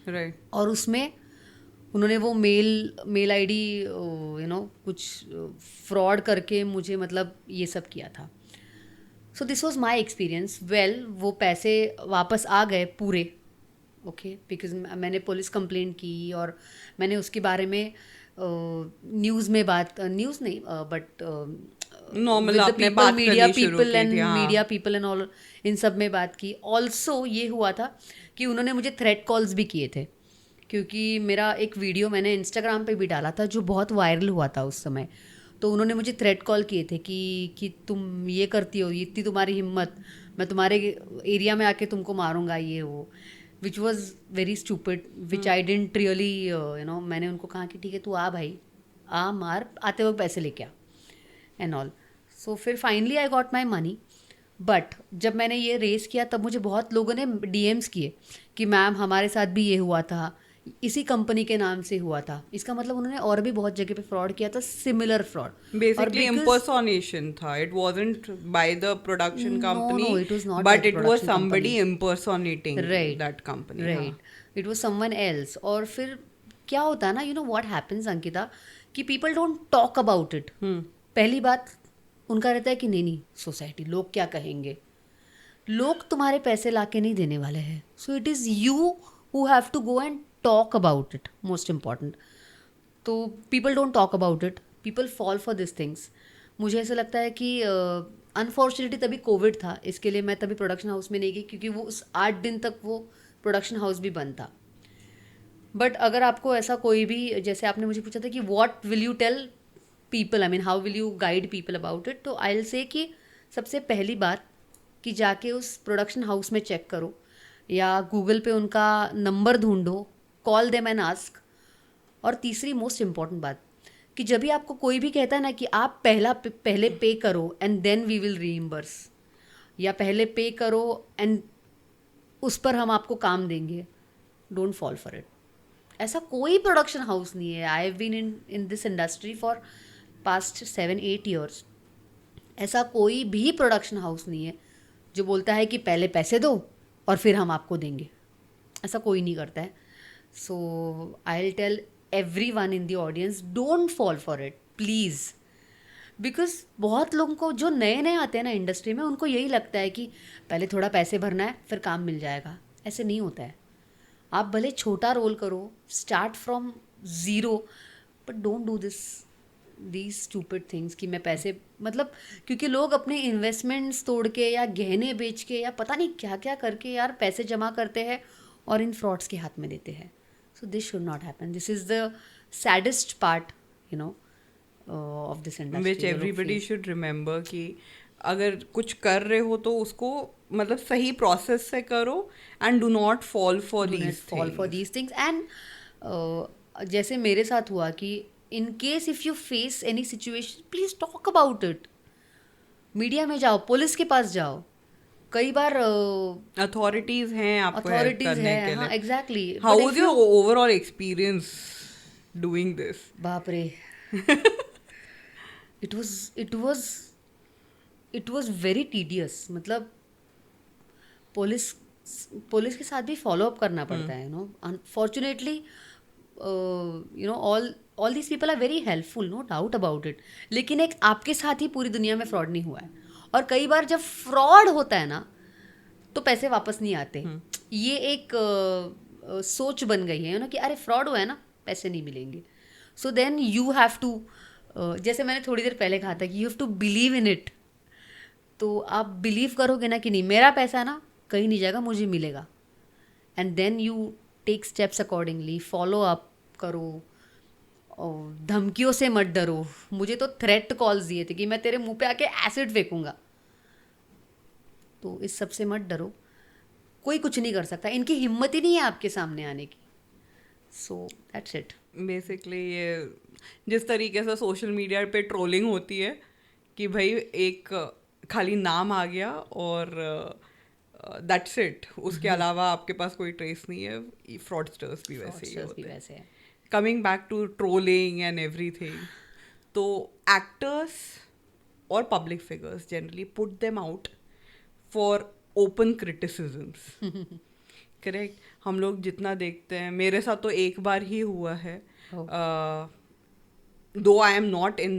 राइट. और उसमें उन्होंने वो मेल आईडी कुछ फ्रॉड करके मुझे मतलब ये सब किया था. So this was my experience. Well, वो पैसे वापस आ गए पूरे. ओके, बिकॉज मैंने पुलिस कंप्लेंट की और मैंने उसके बारे में न्यूज़ में न्यूज़ नहीं बट नॉर्मल आपने बात मीडिया करनी शुरू पीपल की एंड थी. हाँ. मीडिया पीपल एंड ऑल, इन सब में बात की. ऑल्सो ये हुआ था कि उन्होंने मुझे थ्रेट कॉल्स भी किए थे, क्योंकि मेरा एक वीडियो मैंने इंस्टाग्राम पे भी डाला था जो बहुत वायरल हुआ था उस समय. तो उन्होंने मुझे थ्रेट कॉल किए थे कि तुम ये करती हो, इतनी तुम्हारी हिम्मत, मैं तुम्हारे एरिया में आके तुमको मारूंगा, ये वो, which was very stupid, which I didn't really मैंने उनको कहा कि ठीक है तू आ भाई, आ मार, आते वक्त पैसे लेके आ एंड ऑल. सो फिर finally I got my money. But जब मैंने ये रेस किया तब मुझे बहुत लोगों ने डीएम्स किए कि मैम हमारे साथ भी ये हुआ था, इसी कंपनी के नाम से हुआ था. इसका मतलब उन्होंने और भी बहुत जगह पे फ्रॉड किया था, सिमिलर फ्रॉड. Basically impersonation था. It wasn't by the production company, no, it was not but by the it was production somebody company. impersonating Right. that company. Right, it was someone else. और फिर क्या होता है ना, you know what happens Ankita, कि people don't talk about it. पहली बात उनका रहता है कि नहीं सोसाइटी, लोग क्या कहेंगे. लोग तुम्हारे पैसे लाके नहीं देने वाले हैं. So it is you who have to go and talk about it, most important. तो people don't talk about it, people fall for this things. मुझे ऐसा लगता है कि अनफॉर्चुनेटली तभी कोविड था, इसके लिए मैं तभी प्रोडक्शन हाउस में नहीं गई, क्योंकि वो उस 8 दिन तक वो प्रोडक्शन हाउस भी बंद था. बट अगर आपको ऐसा कोई भी, जैसे आपने मुझे पूछा था कि what will you tell people, I mean how will you guide people about it, तो आई विल से कि सबसे पहली बात कि जाके उस प्रोडक्शन हाउस में चेक करो या गूगल पे उनका नंबर ढूंढो, कॉल देम एंड आस्क. और तीसरी मोस्ट इम्पॉर्टेंट बात कि जब भी आपको कोई भी कहता है ना कि आप पहले पे करो and then we will reimburse, या पहले पे करो एंड उस पर हम आपको काम देंगे, डोंट फॉल फॉर इट. ऐसा कोई प्रोडक्शन हाउस नहीं है. I have been in this industry for past 7-8 years. ऐसा कोई भी प्रोडक्शन हाउस नहीं है जो बोलता है कि पहले पैसे दो और फिर हम आपको देंगे. ऐसा कोई नहीं करता है. So I will tell everyone in the audience, don't fall for it please, because बहुत लोगों को जो नए नए आते हैं ना इंडस्ट्री में, उनको यही लगता है कि पहले थोड़ा पैसे भरना है फिर काम मिल जाएगा. ऐसे नहीं होता है. आप भले छोटा रोल करो, start from zero, but don't do these stupid things कि मैं पैसे, मतलब क्योंकि लोग अपने इन्वेस्टमेंट्स तोड़ के या गहने बेच के या पता नहीं क्या क्या करके यार पैसे जमा करते हैं और इन फ्रॉड्स के हाथ में देते हैं. So this should not happen. This is the saddest part, of this industry. Which everybody should remember कि अगर कुछ कर रहे हो तो उसको मतलब सही प्रोसेस से करो and do not fall for these things. And जैसे मेरे साथ हुआ कि in case if you face any situation, please talk about it. Media में जाओ, पुलिस के पास जाओ. कई बार अथॉरिटीज हैं आपको हेल्प करने के लिए. हाँ, exactly. How was your overall experience doing this? बाप रे, इट वाज वेरी टीडियस. मतलब पुलिस के साथ भी फॉलो अप करना पड़ता है. Unfortunately all these people are very helpful, no doubt about it. लेकिन एक आपके साथ ही पूरी दुनिया में फ्रॉड नहीं हुआ है. और कई बार जब फ्रॉड होता है ना तो पैसे वापस नहीं आते. ये एक सोच बन गई है कि अरे फ्रॉड हुआ है ना, पैसे नहीं मिलेंगे. So then you have to, जैसे मैंने थोड़ी देर पहले कहा था कि you have to believe in it. तो आप बिलीव करोगे ना कि नहीं, मेरा पैसा ना कहीं नहीं जाएगा, मुझे मिलेगा. And then you take steps accordingly, follow up करो, और धमकियों से मत डरो. मुझे तो थ्रेट कॉल्स दिए थे कि मैं तेरे मुंह पे आके एसिड फेंकूंगा. तो इस सब से मत डरो, कोई कुछ नहीं कर सकता, इनकी हिम्मत ही नहीं है आपके सामने आने की. So that's it. बेसिकली ये जिस तरीके से सोशल मीडिया पे ट्रोलिंग होती है कि भाई एक खाली नाम आ गया और दैट्स इट, उसके अलावा आपके पास कोई ट्रेस नहीं है. फ्रॉडस्टर्स भी वैसे ही Fraudsters होते भी हैं. वैसे है. Coming back to trolling and everything, तो एक्टर्स और public figures generally put them out for open criticisms. Correct. हम लोग जितना देखते हैं, मेरे साथ तो एक बार ही हुआ है, though I am not in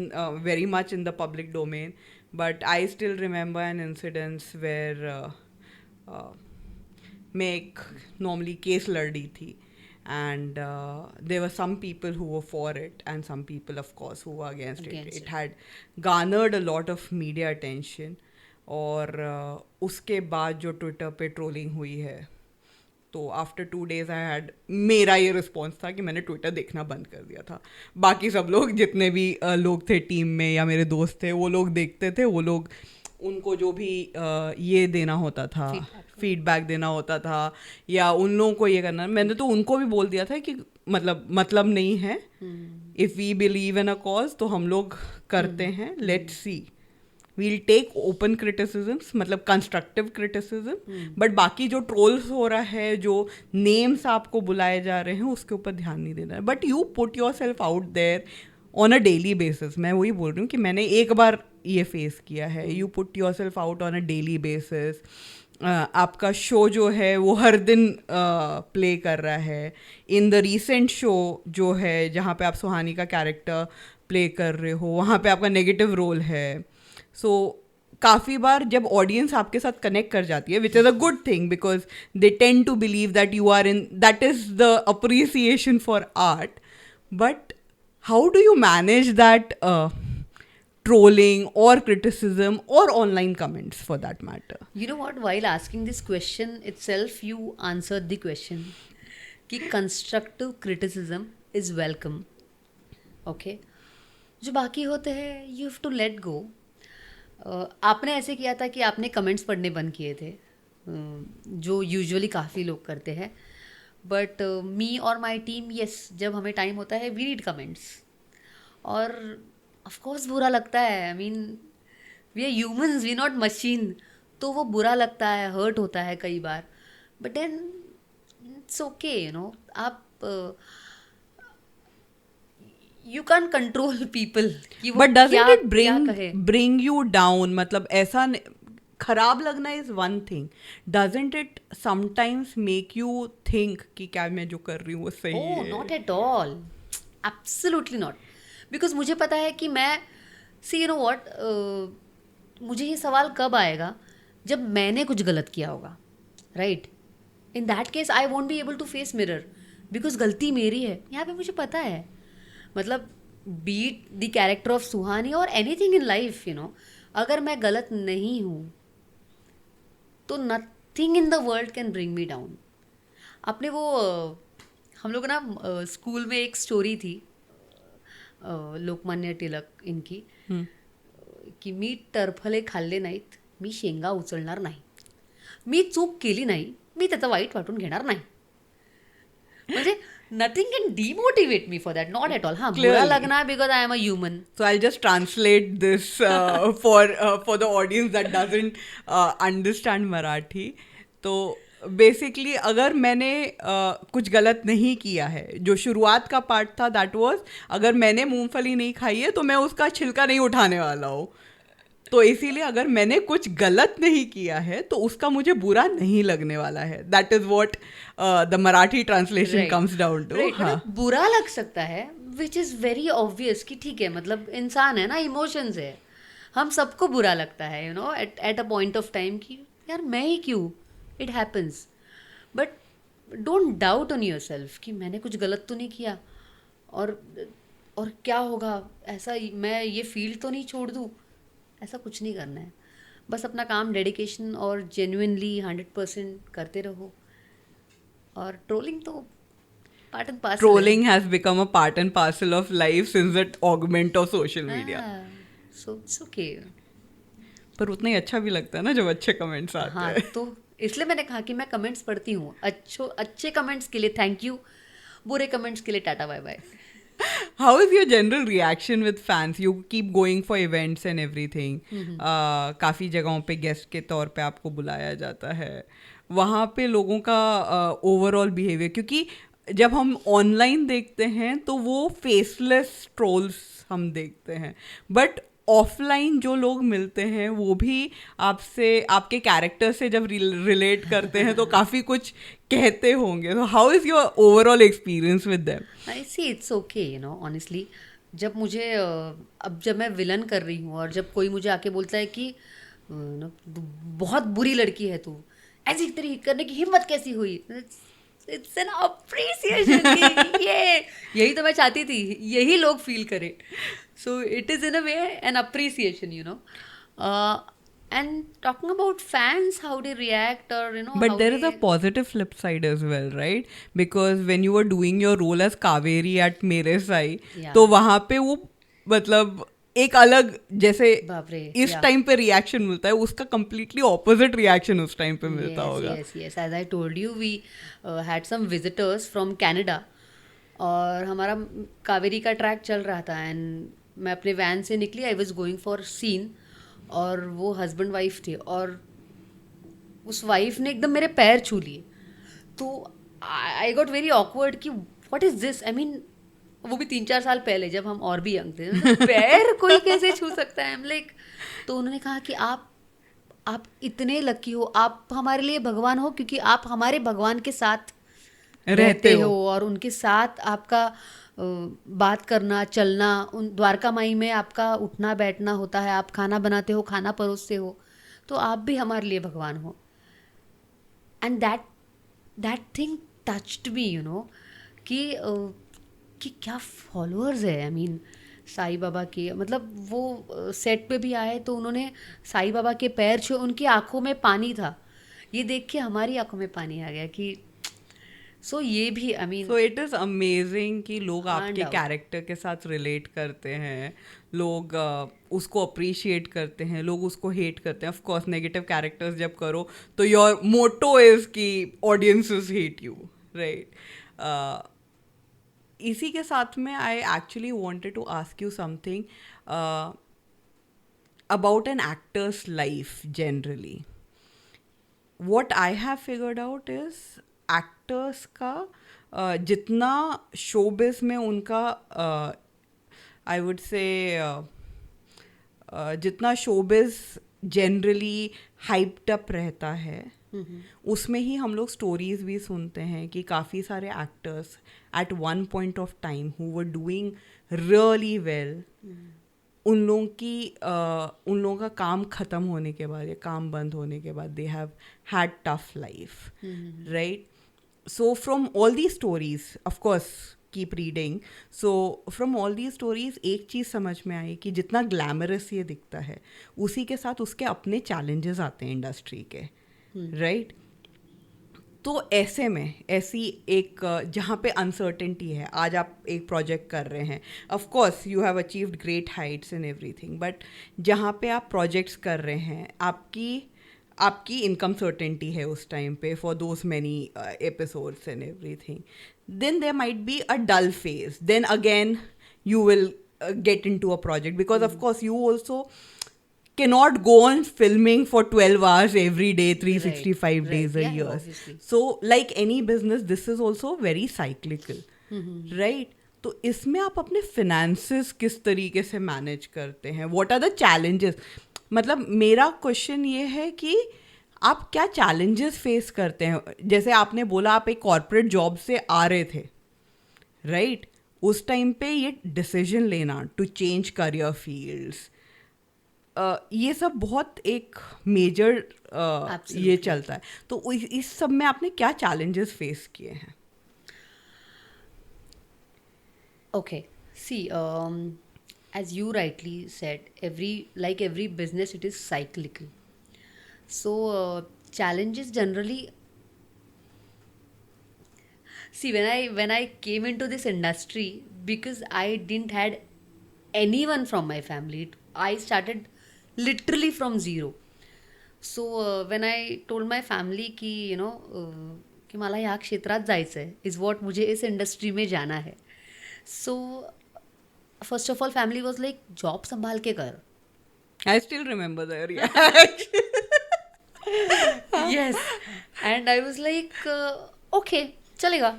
very much in the public domain, but I still remember an incident where मैं एक normally case लड़ रही थी, and there were some people who were for it and some people of course who were against it. Against It it. had garnered a lot of media attention. और उसके बाद जो Twitter पे trolling हुई है, तो आफ्टर 2 days आई हैड, मेरा ये रिस्पॉन्स था कि मैंने ट्विटर देखना बंद कर दिया था. बाकी सब लोग जितने भी लोग थे टीम में या मेरे दोस्त थे, वो लोग देखते थे. वो लोग, उनको जो भी ये देना होता था, फीडबैक देना होता था, या उन लोगों को ये करना, मैंने तो उनको भी बोल दिया था कि मतलब नहीं है. If we believe in a cause तो हम लोग करते हैं. Let's see, we'll take open criticisms, मतलब constructive criticism, but बाकी जो trolls हो रहा है, जो names आपको बुलाए जा रहे हैं, उसके ऊपर ध्यान नहीं देना है. But you put yourself out there on a daily basis. मैं वही बोल रही हूँ कि मैंने एक बार ये फेस किया है. You put yourself out on a daily basis. आपका शो जो है वो हर दिन प्ले कर रहा है. इन द रिसेंट शो जो है जहाँ पे आप सुहानी का कैरेक्टर प्ले कर रहे हो, वहाँ पे आपका नेगेटिव रोल है. सो काफ़ी बार जब ऑडियंस आपके साथ कनेक्ट कर जाती है, which is a good thing, because they tend to believe that you are in, that is the appreciation for art. But how do you manage that trolling or criticism or online comments for that matter? You know what, while asking this question itself, you answered the question कि constructive criticism is welcome. Okay, जो बाकी होते हैं you have to let go. आपने ऐसे किया था कि आपने कमेंट्स पढ़ने बंद किए थे, जो यूजुअली काफ़ी लोग करते हैं. बट मी और माई टीम, यस, जब हमें टाइम होता है वी रीड कमेंट्स. और ऑफकोर्स बुरा लगता है. I mean, we are humans, we not machine. तो वो बुरा लगता है, हर्ट होता है कई बार. But then it's okay, you know. आप you can't control people कि वो But doesn't क्या it कहे. bring you down? मतलब ऐसा खराब लगना is one thing. Doesn't it sometimes make you think कि क्या मैं जो कर रही हूँ वो सही Oh, है? not at all. Absolutely not. Because मुझे पता है कि मैं, see, you know what, मुझे ये सवाल कब आएगा जब मैंने कुछ गलत किया होगा, right? In that case, I won't be able to face mirror because गलती मेरी है. यहाँ पे मुझे पता है. मतलब बीट द कैरेक्टर ऑफ सुहानी और anything in life, you know, अगर मैं गलत नहीं हूँ तो nothing in the world can bring me down. आपने वो हम लोग ना स्कूल में एक स्टोरी थी लोकमान्य टिळक इनकी, की मी टरफले खाल्ले नाहीत, मी शेंगा उचलणार नाही, मी चूक केली नाही, मी त्याचं वाईट वाटून घेणार नाही. म्हणजे nothing can demotivate me for that, not at all. हाँ, बुरा लगना because I am a human. So I'll just translate this for the audience that doesn't understand Marathi. तो बेसिकली अगर मैंने कुछ गलत नहीं किया है, जो शुरुआत का पार्ट था दैट वाज, अगर मैंने मूंगफली नहीं खाई है तो मैं उसका छिलका नहीं उठाने वाला हूँ. तो इसीलिए अगर मैंने कुछ गलत नहीं किया है तो उसका मुझे बुरा नहीं लगने वाला है. That is what the Marathi translation comes down to. बुरा लग सकता है विच इज़ वेरी ऑब्वियस कि ठीक है, मतलब इंसान है ना, इमोशंस है, हम सबको बुरा लगता है, you know, at a point of time कि यार मैं ही क्यों, it happens. But don't doubt on your self कि मैंने कुछ गलत तो नहीं किया, और क्या होगा, ऐसा मैं ये फील्ड तो नहीं छोड़ दूँ. ऐसा कुछ नहीं करना है. बस अपना काम डेडिकेशन और जेन्युइनली 100% करते रहो. और ट्रोलिंग तो Part and parcel. Trolling has become a part and parcel of life since the augment of social media. So it's okay. पर उतना ही अच्छा भी लगता है ना जब अच्छे कमेंट्स आते हाँ, हैं. तो इसलिए मैंने कहा कि मैं कमेंट्स पढ़ती हूँ. अच्छे कमेंट्स के लिए थैंक यू, बुरे कमेंट्स के लिए tata bye bye. How is your general reaction with fans? You keep going for events and everything. काफ़ी जगहों पे गेस्ट के तौर पे आपको बुलाया जाता है. वहाँ पे लोगों का ओवरऑल बिहेवियर, क्योंकि जब हम ऑनलाइन देखते हैं तो वो फेसलेस ट्रोल्स हम देखते हैं, बट ऑफलाइन जो लोग मिलते हैं वो भी आपसे, आपके कैरेक्टर से जब रिलेट करते हैं तो काफ़ी कुछ कहते होंगे. तो how is your overall experience with them? I see it's okay, you no, honestly. जब मुझे अब जब मैं विलन कर रही हूँ और जब कोई मुझे आके बोलता है कि बहुत बुरी लड़की है तू, ऐसी तरीके करने की हिम्मत कैसी हुई, इट्स एन अप्रिसिएशन. यही तो मैं चाहती थी, यही लोग फील करें. सो it is in a way an appreciation, you know. And talking about fans, how they react, or you know, But how there is a they- positive flip side as well, right? Because when you were doing your role as Kaveri at मेरे Sai, Yeah. तो वहाँ पे वो मतलब एक अलग, जैसे बाप रे, इस yeah. टाइम पे रिएक्शन मिलता है, उसका completely opposite रिएक्शन उस टाइम पे मिलता होगा. Yes. As I told you, we had some visitors from Canada, और हमारा कावेरी का ट्रैक चल रहा था एंड मैं अपने वैन से निकली. I was going for scene, और वो हस्बैंड वाइफ थे और उस वाइफ ने एकदम मेरे पैर छू लिए. तो आई गॉट वेरी ऑकवर्ड कि what is this. I mean, वो भी 3-4 साल पहले जब हम और भी यंग थे. मतलब पैर कोई कैसे छू सकता है. लाइक, तो उन्होंने कहा कि आप इतने लकी हो, आप हमारे लिए भगवान हो, क्योंकि आप हमारे भगवान के साथ रहते हो और उनके साथ आपका बात करना, चलना, उन द्वारका माई में आपका उठना बैठना होता है, आप खाना बनाते हो, खाना परोसते हो, तो आप भी हमारे लिए भगवान हो. And that thing touched me, you know, कि क्या फॉलोअर्स है. आई मीन, साईं बाबा के, मतलब वो सेट पे भी आए तो उन्होंने साईं बाबा के पैर छुए, उनकी आंखों में पानी था. ये देख के हमारी आंखों में पानी आ गया कि सो ये भी, I mean, So it is amazing कि लोग Can't आपके doubt. कैरेक्टर के साथ रिलेट करते हैं, लोग उसको अप्रिशिएट करते हैं, लोग उसको हेट करते हैं. ऑफ कोर्स नेगेटिव कैरेक्टर्स जब करो तो योर मोटो इज कि ऑडियंसेस हेट यू, राइट? इसी के साथ में I actually wanted to ask you something about an actor's life generally. what I have figured out is actors का जितना शोबिस में उनका आई वुड से जितना शोबिस जनरली हाइप्ड अप रहता है, उसमें ही हम लोग स्टोरीज भी सुनते हैं कि काफ़ी सारे actors at one point of time who were doing really well, उन लोगों का काम ख़त्म होने के बाद या काम बंद होने के बाद they have had tough life, right? So from all the stories, of course keep reading, so from all the stories एक चीज़ समझ में आई कि जितना ग्लैमरस ये दिखता है उसी के साथ उसके अपने चैलेंजेस आते हैं इंडस्ट्री के, राइट? तो ऐसे में ऐसी एक जहाँ पे अनसर्टेनिटी है, आज आप एक प्रोजेक्ट कर रहे हैं, of course you have achieved great heights in everything, but जहाँ पे आप प्रोजेक्ट्स कर रहे हैं, आपकी इनकम सर्टेनिटी है उस टाइम पे for those many episodes and everything, then there might be a dull phase, then again you will get into a project because of course you also cannot go on filming for 12 hours every day, 365 Right. days a Yeah, year. obviously. So like any business, this is also very cyclical, right? तो इसमें आप अपने finances किस तरीके से manage करते हैं? What are the challenges? मतलब मेरा क्वेश्चन ये है कि आप क्या चैलेंजेस फेस करते हैं? जैसे आपने बोला आप एक कॉर्पोरेट जॉब से आ रहे थे, राइट? उस टाइम पे ये डिसीजन लेना टू चेंज करियर फील्ड्स, ये सब बहुत एक मेजर ये चलता है. तो इस सब में आपने क्या चैलेंजेस फेस किए हैं? Okay, see, as you rightly said, every business, it is cyclical. So challenges generally, See, when I came into this industry, because I didn't had anyone from my family, I started literally from zero. So when I told my family की की मला ह्या क्षेत्रात जायचं आहे, is what मुझे इस industry में जाना है. So first of all family was like job संभाल के कर. I still remember the reaction. Yes and I was like okay चलेगा.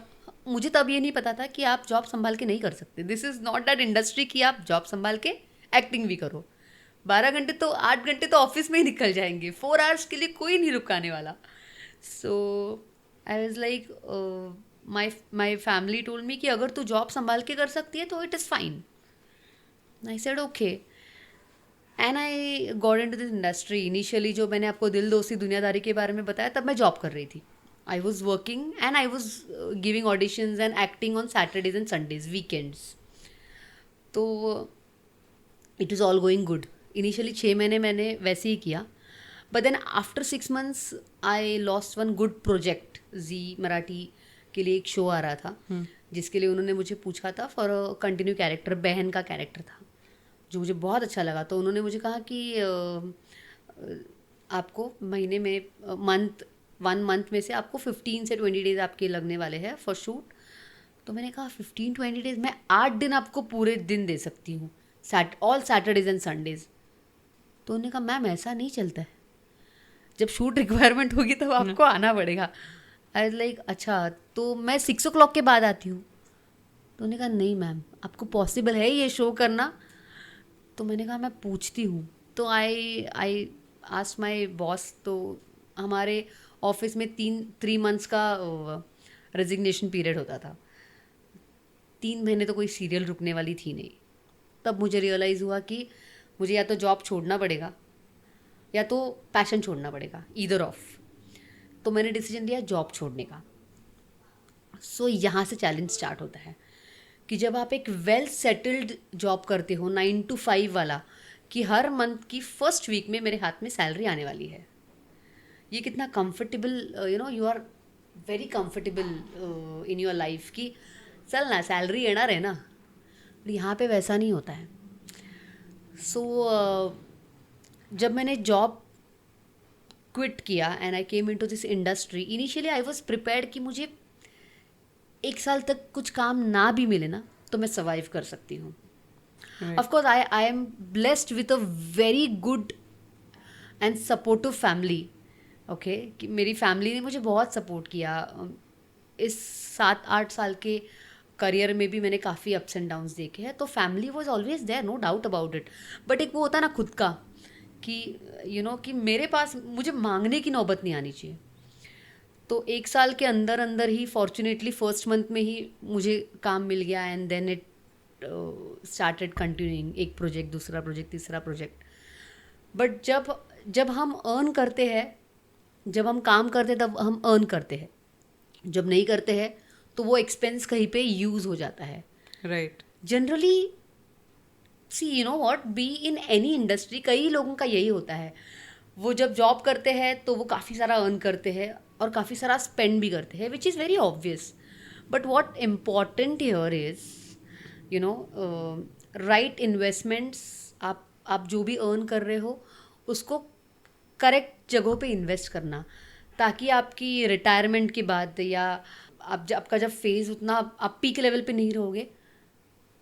मुझे तब ये नहीं पता था कि आप जॉब संभाल के नहीं कर सकते. This is not that industry कि आप जॉब संभाल के एक्टिंग भी करो. 12 घंटे तो 8 घंटे तो ऑफिस में ही निकल जाएंगे. 4 आवर्स के लिए कोई नहीं रुकाने वाला. So I was like my family told me कि अगर तू जॉब संभाल के कर सकती है तो it is fine. I said okay. And I got into this industry. Initially जो मैंने आपको दिल दोस्ती दुनियादारी के बारे में बताया, तब मैं जॉब कर रही थी. I was working and I was giving auditions and acting on Saturdays and Sundays, weekends. तो it is all going good. Initially 6 महीने मैंने वैसे ही किया. But then after 6 months I lost one good project. Zee Marathi के लिए एक शो आ रहा था जिसके लिए उन्होंने मुझे पूछा था फॉर अ कंटिन्यू कैरेक्टर. बहन का कैरेक्टर था जो मुझे बहुत अच्छा लगा. तो उन्होंने मुझे कहा कि आपको महीने में 1 month में से आपको 15 से 20 days आपके लगने वाले हैं फॉर शूट. तो मैंने कहा 15-20 days, मैं 8 दिन आपको पूरे दिन दे सकती हूँ, ऑल सैटरडेज एंड संडेज. तो उन्होंने कहा मैम ऐसा नहीं चलता है, जब शूट रिक्वायरमेंट होगी तब आपको आना पड़ेगा. आई वाज लाइक अच्छा तो मैं 6 o'clock के बाद आती हूँ. तो उन्होंने कहा नहीं मैम आपको पॉसिबल है ये शो करना. तो मैंने कहा मैं पूछती हूँ. तो आई आस्क्ड माय बॉस. तो हमारे ऑफिस में 3 months का रेजिग्नेशन पीरियड होता था. 3 महीने तो कोई सीरियल रुकने वाली थी नहीं. तब मुझे रियलाइज़ हुआ कि मुझे या तो जॉब छोड़ना पड़ेगा या तो पैशन छोड़ना पड़ेगा, ईदर ऑफ. तो मैंने डिसीजन लिया जॉब छोड़ने का. सो यहाँ से चैलेंज स्टार्ट होता है कि जब आप एक वेल सेटल्ड जॉब करते हो 9 to 5 वाला, कि हर मंथ की फर्स्ट वीक में मेरे हाथ में सैलरी आने वाली है. ये कितना comfortable you are very comfortable in your life कि चल ना सैलरी येणार है ना. यहाँ पे वैसा नहीं होता है. सो जब मैंने जॉब क्विट किया and I came into this industry, initially I was prepared कि मुझे 1 साल तक कुछ काम ना भी मिले ना तो मैं सर्वाइव कर सकती हूँ. Of course I am blessed with a very good and supportive family. Okay कि मेरी फैमिली ने मुझे बहुत सपोर्ट किया. इस 7-8 साल के करियर में भी मैंने काफ़ी अप्स एंड डाउन्स देखे हैं. तो family was always there, no doubt about it. But एक वो होता ना खुद का कि कि मेरे पास मुझे मांगने की नौबत नहीं आनी चाहिए. तो 1 साल के अंदर अंदर ही फॉर्चुनेटली फर्स्ट मंथ में ही मुझे काम मिल गया. And then it started continuing. एक प्रोजेक्ट, दूसरा प्रोजेक्ट, तीसरा प्रोजेक्ट. बट जब हम अर्न करते हैं, जब हम काम करते हैं तब हम अर्न करते हैं. जब नहीं करते हैं तो वो एक्सपेंस कहीं पे यूज़ हो जाता है. Right. Generally see what be in any industry, कई लोगों का यही होता है. वो जब जॉब करते हैं तो वो काफ़ी सारा अर्न करते हैं और काफ़ी सारा स्पेंड भी करते हैं, which is very obvious. But what important here is right investments. आप जो भी अर्न कर रहे हो उसको करेक्ट जगहों पे इन्वेस्ट करना, ताकि आपकी रिटायरमेंट के बाद या आपका जब फेज़ उतना आप पीक लेवल पे नहीं रहोगे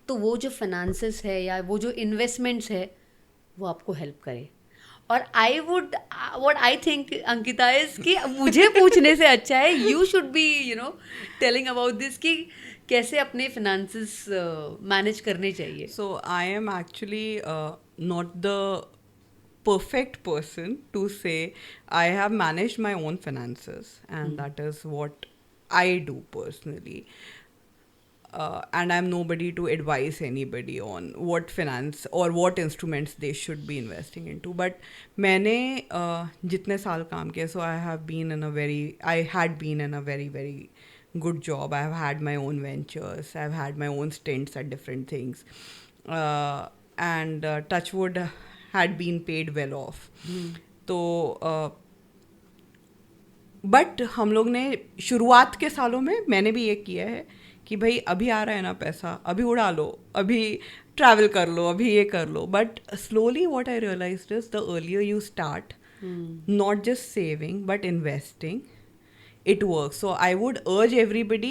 तो वो जो फाइनेंसेस है या वो जो इन्वेस्टमेंट्स है वो आपको हेल्प करे. और I would what I think Ankita is कि मुझे पूछने से अच्छा है you should be telling about this कि कैसे अपने फाइनेंसेस मैनेज करने चाहिए. So I am actually not the perfect person to say I have managed my own finances, and that is what I do personally. And I'm nobody to advise anybody on what finance or what instruments they should be investing into. But मैंने जितने साल काम किया, so I had been in a very very good job. I've had my own ventures. I've had my own stints at different things. And Touchwood had been paid well off. तो but हम लोग ने शुरुआत के सालों में मैंने भी ये किया है कि भाई अभी आ रहा है ना पैसा, अभी उड़ा लो, अभी ट्रैवल कर लो, अभी ये कर लो. But slowly what I realised is the earlier you start not just saving but investing, it works. So I would urge everybody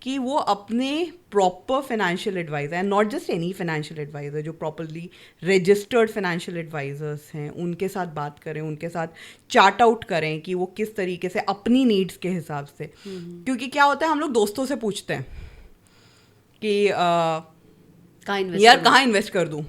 कि वो अपने proper financial advisor and not just any financial advisor, जो properly registered financial advisors हैं, उनके साथ बात करें, उनके साथ चार्ट आउट करें कि वो किस तरीके से अपनी नीड्स के हिसाब से. क्योंकि क्या होता है, हम लोग दोस्तों से पूछते हैं कि यार कहाँ इन्वेस्ट कर दूँ.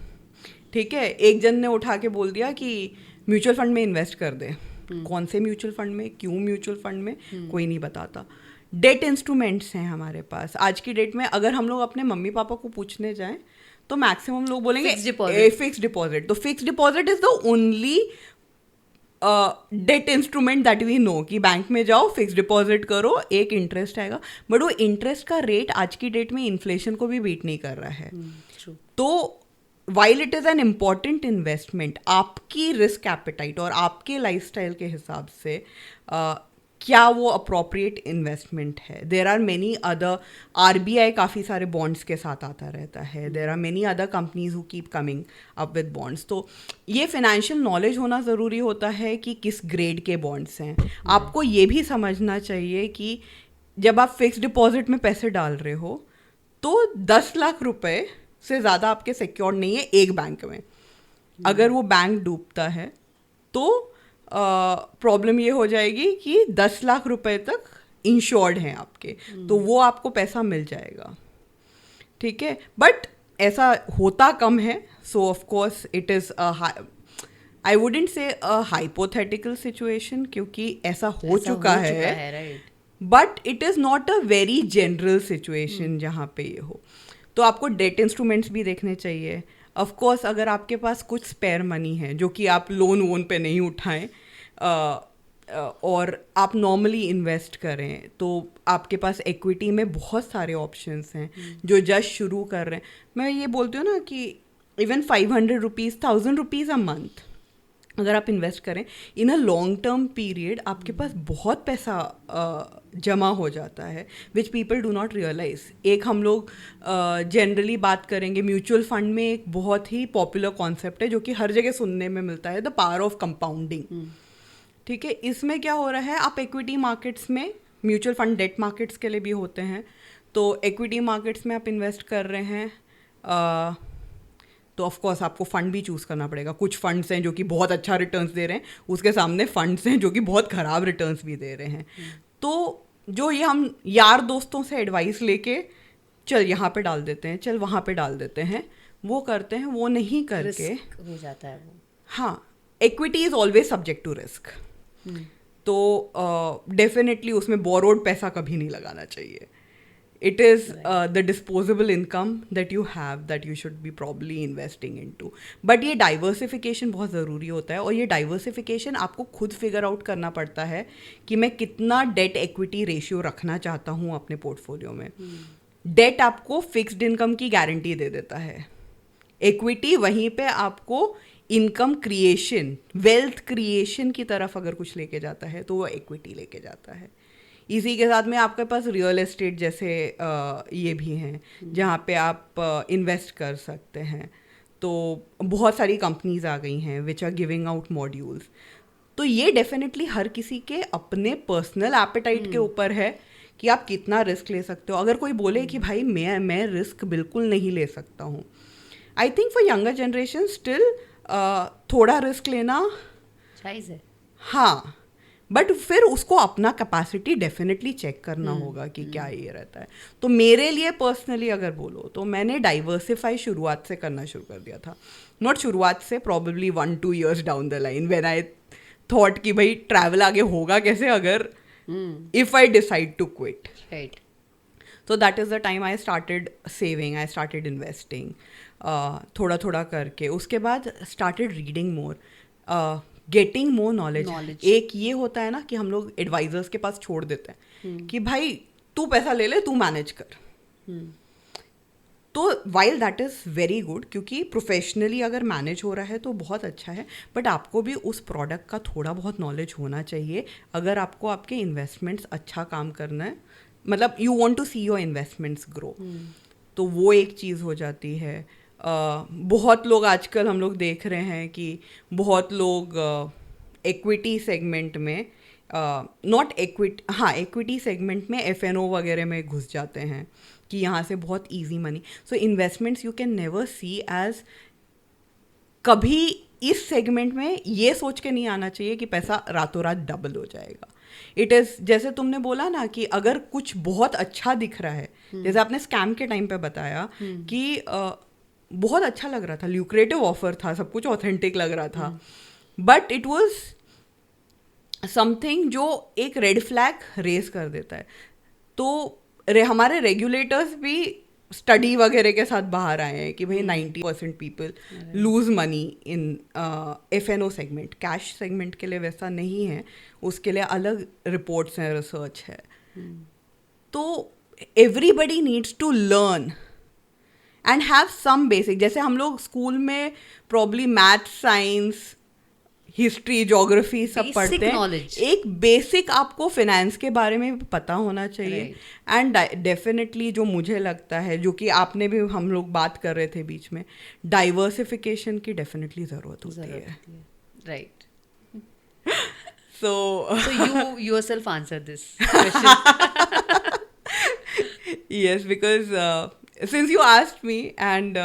ठीक है, एक जन ने उठा के बोल दिया कि म्यूचुअल फंड में इन्वेस्ट कर दे. कौन से म्यूचुअल फंड में, क्यों म्यूचुअल फंड में, कोई नहीं बताता. डेट इंस्ट्रूमेंट्स हैं हमारे पास आज की डेट में. अगर हम लोग अपने मम्मी पापा को पूछने जाएं तो मैक्सिमम लोग बोलेंगे फिक्स डिपॉजिट. तो fix deposit is the only debt instrument that we know कि बैंक में जाओ, फिक्स डिपॉजिट करो, एक इंटरेस्ट आएगा. बट वो इंटरेस्ट का रेट आज की डेट में इन्फ्लेशन को भी बीट नहीं कर रहा है. तो while it is an important investment, आपकी रिस्क एपेटाइट और आपके लाइफस्टाइल के हिसाब से क्या वो अप्रोप्रिएट इन्वेस्टमेंट है. There are many other, RBI काफ़ी सारे बॉन्ड्स के साथ आता रहता है. There are many other companies who keep coming up with bonds. तो ये फाइनेंशियल नॉलेज होना ज़रूरी होता है कि किस ग्रेड के बॉन्ड्स हैं. आपको ये भी समझना चाहिए कि जब आप फिक्स डिपॉजिट में पैसे डाल रहे हो तो 10 लाख रुपए से ज़्यादा आपके सिक्योर्ड नहीं है एक बैंक में. अगर वो बैंक डूबता है तो प्रॉब्लम ये हो जाएगी कि 10 लाख रुपए तक इंश्योर्ड हैं आपके, तो वो आपको पैसा मिल जाएगा. ठीक है, बट ऐसा होता कम है. सो of course it is I wouldn't say a hypothetical situation, क्योंकि ऐसा हो चुका है. But it is not a very general situation जहाँ पे ये हो. तो आपको डेट इंस्ट्रूमेंट्स भी देखने चाहिए. ऑफ कोर्स अगर आपके पास कुछ स्पेयर मनी है जो कि आप लोन वोन पे नहीं उठाएं और आप नॉर्मली इन्वेस्ट करें, तो आपके पास इक्विटी में बहुत सारे ऑप्शंस हैं जो जस्ट शुरू कर रहे हैं. मैं ये बोलती हूँ ना कि even 500 rupees 1000 rupees a month अगर आप इन्वेस्ट करें in a long term period, आपके पास बहुत पैसा जमा हो जाता है, which people do not realise. एक हम लोग जनरली बात करेंगे म्यूचुअल फंड में, एक बहुत ही पॉपुलर कॉन्सेप्ट है जो कि हर जगह सुनने में मिलता है, द पावर ऑफ कंपाउंडिंग. ठीक है, इसमें क्या हो रहा है, आप इक्विटी मार्केट्स में, म्यूचुअल फंड डेट मार्केट्स के लिए भी होते हैं, तो इक्विटी मार्केट्स में आप इन्वेस्ट कर रहे हैं तो ऑफ कोर्स आपको फ़ंड भी चूज़ करना पड़ेगा. कुछ फंड्स हैं जो कि बहुत अच्छा रिटर्न्स दे रहे हैं, उसके सामने फंड्स हैं जो कि बहुत ख़राब रिटर्न्स भी दे रहे हैं. तो जो ये हम यार दोस्तों से एडवाइस लेके चल यहाँ पे डाल देते हैं, चल वहाँ पे डाल देते हैं, वो करते हैं, वो नहीं करके हो जाता है वो. हाँ, equity is always subject to risk. तो डेफिनेटली उसमें बोरोड पैसा कभी नहीं लगाना चाहिए. It is the disposable income that you have that you should be probably investing into. But ये diversification बहुत ज़रूरी होता है, और ये diversification आपको खुद figure out करना पड़ता है कि मैं कितना debt equity ratio रखना चाहता हूँ अपने पोर्टफोलियो में. Debt आपको fixed income की गारंटी दे देता है, equity वहीं पे आपको इनकम क्रिएशन, वेल्थ क्रिएशन की तरफ अगर कुछ लेके जाता है तो वो equity लेके जाता है. इसी के साथ में आपके पास रियल एस्टेट जैसे ये भी हैं जहाँ पे आप इन्वेस्ट कर सकते हैं. तो बहुत सारी कंपनीज आ गई हैं which are giving out modules. तो ये डेफिनेटली हर किसी के अपने पर्सनल एपेटाइट के ऊपर है कि आप कितना रिस्क ले सकते हो. अगर कोई बोले कि भाई मैं रिस्क बिल्कुल नहीं ले सकता हूँ, I think for younger generation still थोड़ा रिस्क लेना जायज़ है. हाँ, बट फिर उसको अपना कैपेसिटी डेफिनेटली चेक करना होगा कि क्या ये रहता है. तो मेरे लिए पर्सनली अगर बोलो तो मैंने डाइवर्सिफाई शुरुआत से करना शुरू कर दिया था. नॉट शुरुआत से, probably 1-2 years down the line when I thought कि भाई ट्रैवल आगे होगा कैसे अगर if I decide to quit. Right. तो that is the time I started saving, I started investing थोड़ा थोड़ा करके. उसके बाद started reading more, getting more knowledge. एक ये होता है ना कि हम लोग एडवाइजर्स के पास छोड़ देते हैं कि भाई तू पैसा ले ले, तू मैनेज कर. तो while that is very good, क्योंकि प्रोफेशनली अगर मैनेज हो रहा है तो बहुत अच्छा है, बट आपको भी उस प्रोडक्ट का थोड़ा बहुत नॉलेज होना चाहिए अगर आपको आपके इन्वेस्टमेंट्स अच्छा काम करना है, मतलब you want to see your investments grow. तो वो एक चीज़ हो जाती है। बहुत लोग आजकल हम लोग देख रहे हैं कि बहुत लोग इक्विटी सेगमेंट में इक्विटी सेगमेंट में FNO वगैरह में घुस जाते हैं कि यहाँ से बहुत easy money. So investments you can never see age, कभी इस सेगमेंट में ये सोच के नहीं आना चाहिए कि पैसा रातों रात डबल हो जाएगा। इट इज़ जैसे तुमने बोला ना कि अगर कुछ बहुत अच्छा दिख रहा है, जैसे आपने स्कैम के टाइम पे बताया कि बहुत अच्छा लग रहा था, ल्यूक्रेटिव ऑफर था, सब कुछ ऑथेंटिक लग रहा था, बट इट वाज समथिंग जो एक रेड फ्लैग रेज कर देता है। तो हमारे रेगुलेटर्स भी स्टडी वगैरह के साथ बाहर आए हैं कि भाई 90% people lose money in FNO segment. Cash segment के लिए वैसा नहीं है, उसके लिए अलग रिपोर्ट्स हैं, रिसर्च है। तो everybody needs to learn and have some basic, जैसे हम लोग स्कूल में probably math, science, history, geography सब Basic पढ़ते हैं, knowledge. एक बेसिक आपको फिनेंस के बारे में भी पता होना चाहिए। एंड डेफिनेटली जो मुझे लगता है, जो कि आपने भी, हम लोग बात कर रहे थे बीच में, डाइवर्सिफिकेशन की डेफिनेटली ज़रूरत होती है। Right. So So you yourself answer this question. yes, because since you asked me, and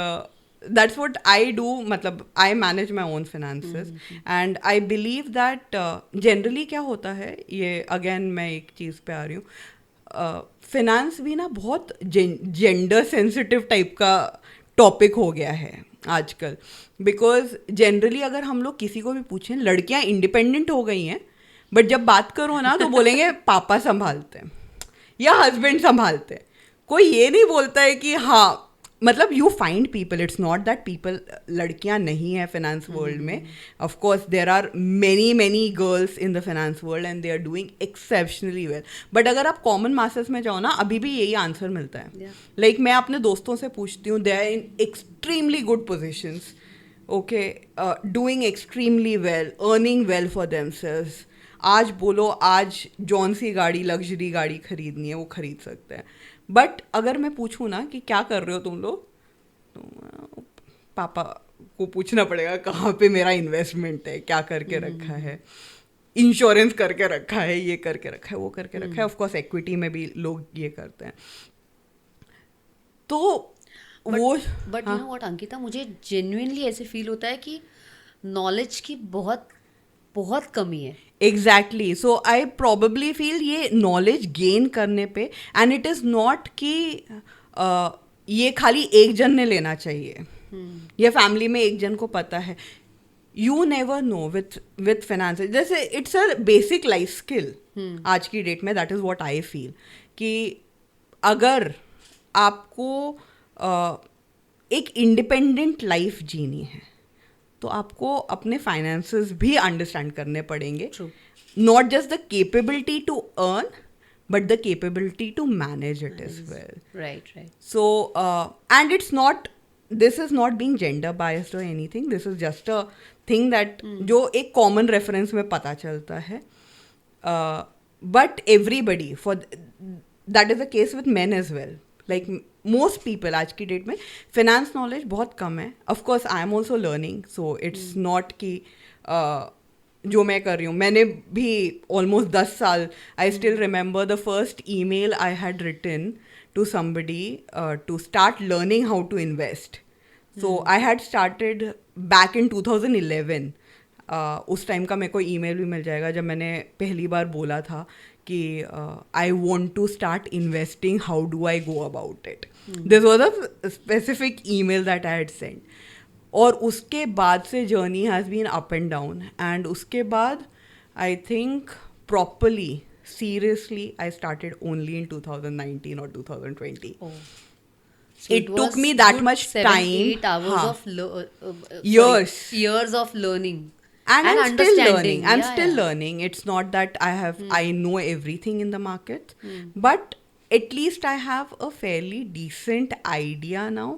that's what I do, matlab I manage my own finances, and I believe that generally क्या होता है, ये again मैं एक चीज़ पे आ रही हूँ, finance भी ना बहुत जेंडर सेंसिटिव टाइप का टॉपिक हो गया है आजकल। बिकॉज जनरली अगर हम लोग किसी को भी पूछें, लड़कियाँ इंडिपेंडेंट हो गई हैं, बट जब बात करो ना तो बोलेंगे पापा संभालते हैं या हस्बैंड संभालते हैं। कोई ये नहीं बोलता है कि हाँ, मतलब you find people, it's not that people, लड़कियां नहीं है फिनेंस वर्ल्ड में। Of course there are many girls in the finance world and they are doing exceptionally well, but अगर आप कॉमन मासेस में जाओ ना, अभी भी यही आंसर मिलता है। लाइक मैं अपने दोस्तों से पूछती हूँ, they are in extremely good positions, okay, doing extremely well, earning well for themselves. आज बोलो, आज जौन सी गाड़ी, लग्जरी गाड़ी खरीदनी है वो खरीद सकते हैं। बट अगर मैं पूछूँ ना कि क्या कर रहे हो तुम लोग, तो पापा को पूछना पड़ेगा कहाँ पे मेरा इन्वेस्टमेंट है, क्या करके रखा है, इंश्योरेंस करके रखा है, ये करके रखा है, वो करके रखा है। ऑफ कोर्स इक्विटी में भी लोग ये करते हैं। तो वो but you know what Ankita, मुझे जेन्युइनली ऐसे फील होता है कि नॉलेज की बहुत बहुत कमी है। एग्जैक्टली, सो आई प्रॉबेबली फील ये नॉलेज गेन करने पे, एंड इट इज़ नॉट कि ये खाली एक जन ने लेना चाहिए या फैमिली में एक जन को पता है। You never know with finance, जैसे it's a basic life skill आज की डेट में। That is what I feel कि अगर आपको एक इंडिपेंडेंट लाइफ जीनी है तो आपको अपने फाइनेंसेस भी अंडरस्टैंड करने पड़ेंगे। Not just the capability to earn, but the capability to manage it as well. Right, right. So and it's not, this is not being gender biased और anything, this is just a thing that जो एक common reference में पता चलता है। But everybody, for that is the case with men as well. Like most people आज की date में फिनेंस नॉलेज बहुत कम है। Of course I am also learning, so it's not कि जो मैं कर रही हूँ, मैंने भी ऑलमोस्ट 10 साल, I still remember the first email I had written to somebody to start learning how to invest. So I had started back in 2011। उस टाइम का मेरे को ईमेल भी मिल जाएगा जब मैंने पहली बार बोला था कि I want to start investing, how do I go about it. This was a specific email that I had send. और उसके बाद से journey has been up and down, and उसके बाद I think properly seriously I started only in 2019 or 2020. So it took was me that good much 7-8 time. hours हाँ. of Years of learning and I'm still understanding. learning. I'm Yeah, still yeah. learning. It's not that I know everything in the market, but at least I have a fairly decent idea now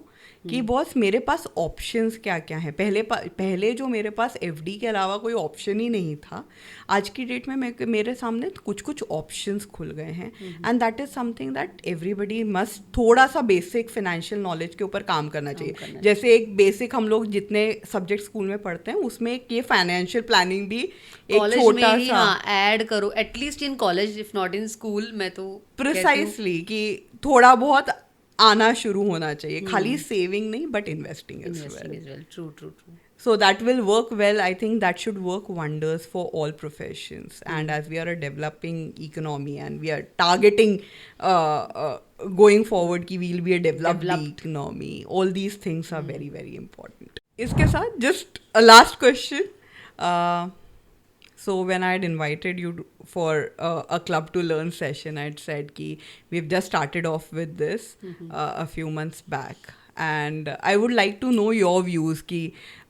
कि boss मेरे पास options क्या क्या हैं. पहले जो मेरे पास FD के अलावा कोई ऑप्शन ही नहीं था, आज की डेट में मेरे सामने कुछ ऑप्शंस खुल गए हैं. And that is something that everybody must थोड़ा सा बेसिक फाइनेंशियल नॉलेज के ऊपर काम करना चाहिए. जैसे एक बेसिक हम लोग जितने सब्जेक्ट स्कूल में पढ़ते हैं उसमें एक ये फाइनेंशियल प्लानिंग भी एक छोटा सा ऐड करो, at least in college if not in school. मैं तो प्रिसाइसली कि थोड़ा बहुत आना शुरू होना चाहिए. खाली सेविंग नहीं but investing as well. True. So that will work well. I think that should work wonders for all professions. And as we are a developing economy and we are targeting going forward कि we'll be a developed economy, all these things are very, very important. इसके साथ just a last question. So when I had invited you for a club to learn session, I had said कि we've just started off with this a few months back. And I would like to know your views कि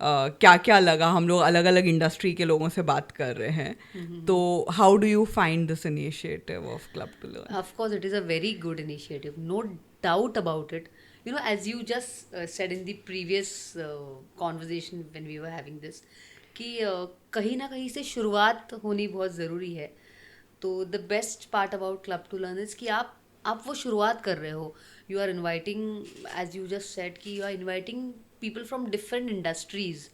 क्या क्या लगा. हम लोग अलग अलग industry के लोगों से बात कर रहे हैं, तो how do you find this initiative of Club to Learn? Of course, it is a very good initiative, no doubt about it. You know, as you just said in the previous conversation when we were having this, कि कहीं ना कहीं से शुरुआत होनी बहुत ज़रूरी है. तो the best part about club to learn is कि आप वो शुरुआत कर रहे हो. You are inviting, as you just said कि you are inviting people from different industries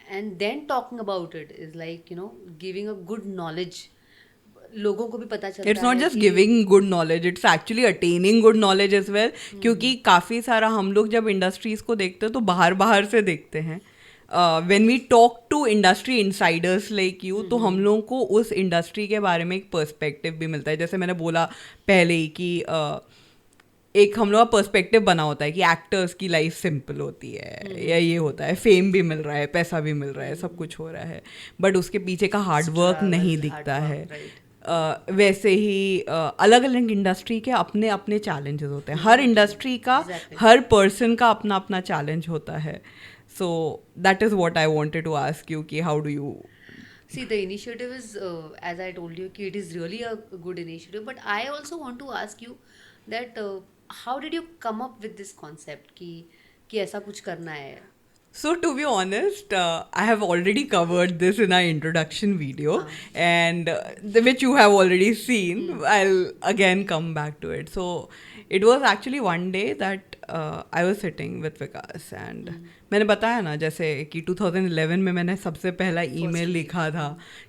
and then talking about it is like you know giving a good knowledge. लोगों को भी पता चलता है. It's not just giving good knowledge, it's actually attaining good knowledge as well. क्योंकि काफ़ी सारा हम लोग जब इंडस्ट्रीज को देखते हैं तो बाहर से देखते हैं. When we talk to industry insiders like you, तो हम लोगों को उस इंडस्ट्री के बारे में एक पर्सपेक्टिव भी मिलता है. जैसे मैंने बोला पहले ही कि एक हम लोग का पर्सपेक्टिव बना होता है कि एक्टर्स की लाइफ सिंपल होती है या ये होता है, फेम भी मिल रहा है, पैसा भी मिल रहा है, सब कुछ हो रहा है, बट उसके पीछे का हार्ड वर्क नहीं दिखता है. वैसे ही अलग अलग इंडस्ट्री के अपने अपने चैलेंजेस होते हैं. हर इंडस्ट्री का हर पर्सन का अपना अपना चैलेंज होता है. So that is what I wanted to ask you, ki how do you see the initiative is as I told you ki it is really a good initiative, but I also want to ask you that how did you come up with this concept कि ऐसा कुछ करना है. So to be honest, I have already covered this in our introduction video and which you have already seen. I'll again come back to it. So it was actually one day that I was sitting with Vikas and मैंने बताया ना जैसे कि 2011 में मैंने सबसे पहला email लिखा था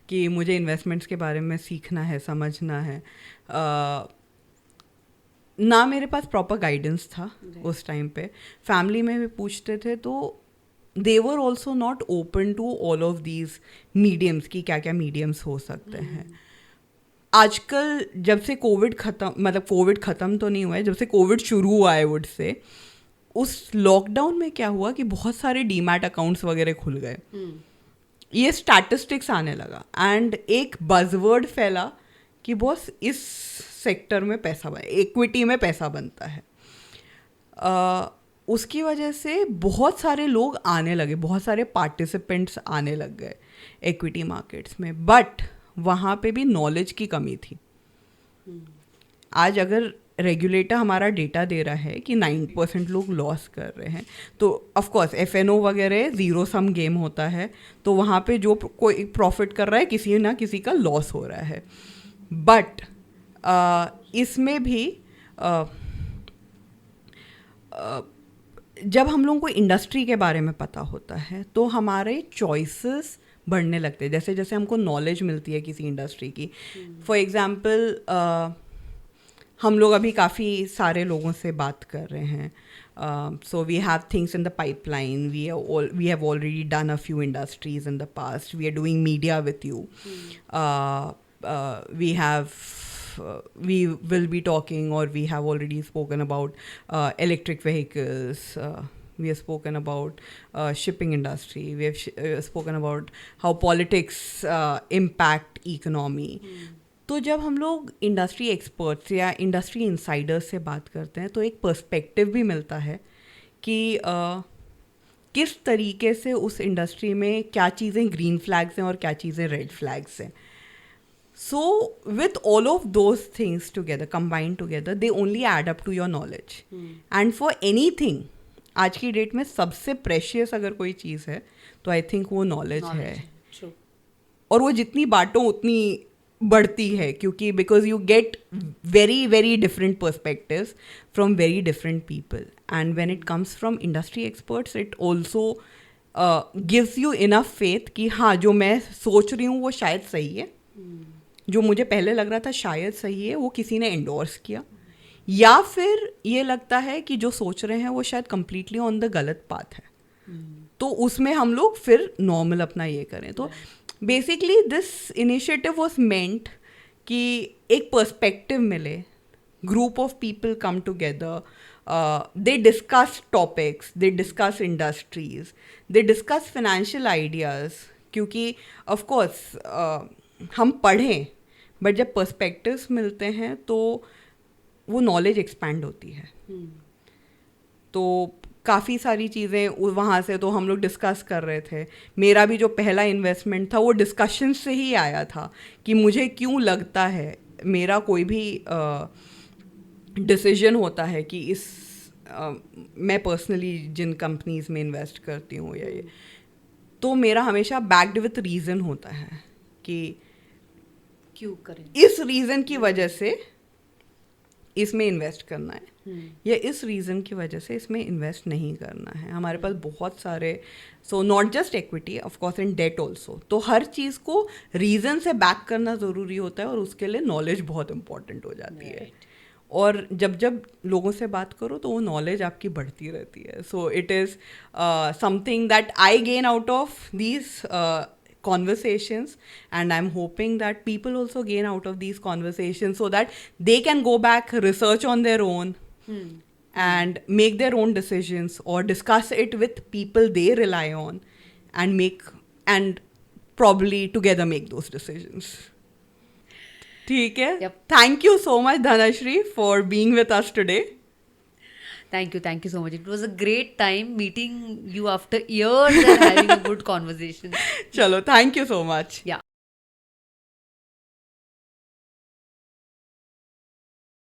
कि मुझे इन्वेस्टमेंट्स के बारे में सीखना है, समझना है. ना मेरे पास प्रॉपर गाइडेंस था उस टाइम पे. फैमिली में भी पूछते थे तो they were also not open to all of these mediums कि क्या क्या मीडियम्स हो सकते हैं. आजकल जब से कोविड ख़त्म तो नहीं हुआ है, जब से कोविड शुरू हुआ है वुड से, उस लॉकडाउन में क्या हुआ कि बहुत सारे डीमैट अकाउंट्स वगैरह खुल गए. ये स्टैटिस्टिक्स आने लगा एंड एक बज़वर्ड फैला कि बॉस इस सेक्टर में इक्विटी में पैसा बनता है. उसकी वजह से बहुत सारे लोग आने लगे, बहुत सारे पार्टिसिपेंट्स आने लग गए इक्विटी मार्केट्स में, बट वहाँ पे भी नॉलेज की कमी थी. आज अगर रेगुलेटर हमारा डेटा दे रहा है कि 9% लोग लॉस कर रहे हैं, तो ऑफकोर्स FNO वगैरह ज़ीरो सम गेम होता है, तो वहाँ पे जो कोई प्रॉफिट कर रहा है किसी ना किसी का लॉस हो रहा है. बट इसमें भी जब हम लोगों को इंडस्ट्री के बारे में पता होता है तो हमारे चॉइसेस बढ़ने लगते हैं. जैसे जैसे हमको नॉलेज मिलती है किसी इंडस्ट्री की. फॉर एग्जांपल हम लोग अभी काफ़ी सारे लोगों से बात कर रहे हैं. So we have things in the pipeline. We have already done a few industries in the past. We are doing media with you. We will be talking, or we have already spoken about electric vehicles. We have spoken about shipping industry. We have spoken about how politics impact economy. तो जब हम लोग industry experts या industry insiders से बात करते हैं तो एक पर्सपेक्टिव भी मिलता है कि किस तरीके से उस इंडस्ट्री में क्या चीज़ें ग्रीन फ्लैग्स हैं और क्या चीज़ें रेड फ्लैग्स हैं. So with all of those things together, combined together, they only add up to your knowledge. And for anything, आज की डेट में सबसे प्रेशियस अगर कोई चीज़ है तो आई थिंक वो नॉलेज है. True. और वो जितनी बांटो उतनी बढ़ती है, क्योंकि because you get very very different perspectives from very different people, and when it comes from industry experts it also gives you enough faith कि हाँ जो मैं सोच रही हूँ वो शायद सही है, जो मुझे पहले लग रहा था शायद सही है वो किसी ने एंडोर्स किया, या फिर ये लगता है कि जो सोच रहे हैं वो शायद कंप्लीटली ऑन द गलत पाथ है. तो उसमें हम लोग फिर नॉर्मल अपना ये करें. तो basically this initiative was meant कि एक पर्सपेक्टिव मिले, group of people come together, they discuss topics, they discuss industries, they discuss financial ideas, क्योंकि of course हम पढ़ें बट जब पर्सपेक्टिव्स मिलते हैं तो वो नॉलेज एक्सपैंड होती है. तो काफ़ी सारी चीज़ें वहाँ से तो हम लोग डिस्कस कर रहे थे. मेरा भी जो पहला इन्वेस्टमेंट था वो डिस्कशन से ही आया था कि मुझे क्यों लगता है, मेरा कोई भी डिसीजन होता है कि मैं पर्सनली जिन कंपनीज में इन्वेस्ट करती हूँ या ये, तो मेरा हमेशा बैक्ड विथ रीज़न होता है कि क्यों करें, इस रीज़न की वजह से इसमें इन्वेस्ट करना है या इस रीज़न की वजह से इसमें इन्वेस्ट नहीं करना है. हमारे पास बहुत सारे, so not just equity, of course in debt also. तो हर चीज़ को रीज़न से बैक करना ज़रूरी होता है और उसके लिए नॉलेज बहुत इंपॉर्टेंट हो जाती है. और जब जब लोगों से बात करो तो वो नॉलेज आपकी बढ़ती रहती है. सो it is something that I gain out of these conversations, and I'm hoping that people also gain out of these conversations so that they can go back, research on their own, and make their own decisions or discuss it with people they rely on and probably together make those decisions. ठीक है? Yep. Thank you so much, Dhanashri, for being with us today. Thank you so much. It was a great time meeting you after years and having a good conversation. Chalo, thank you so much. Yeah.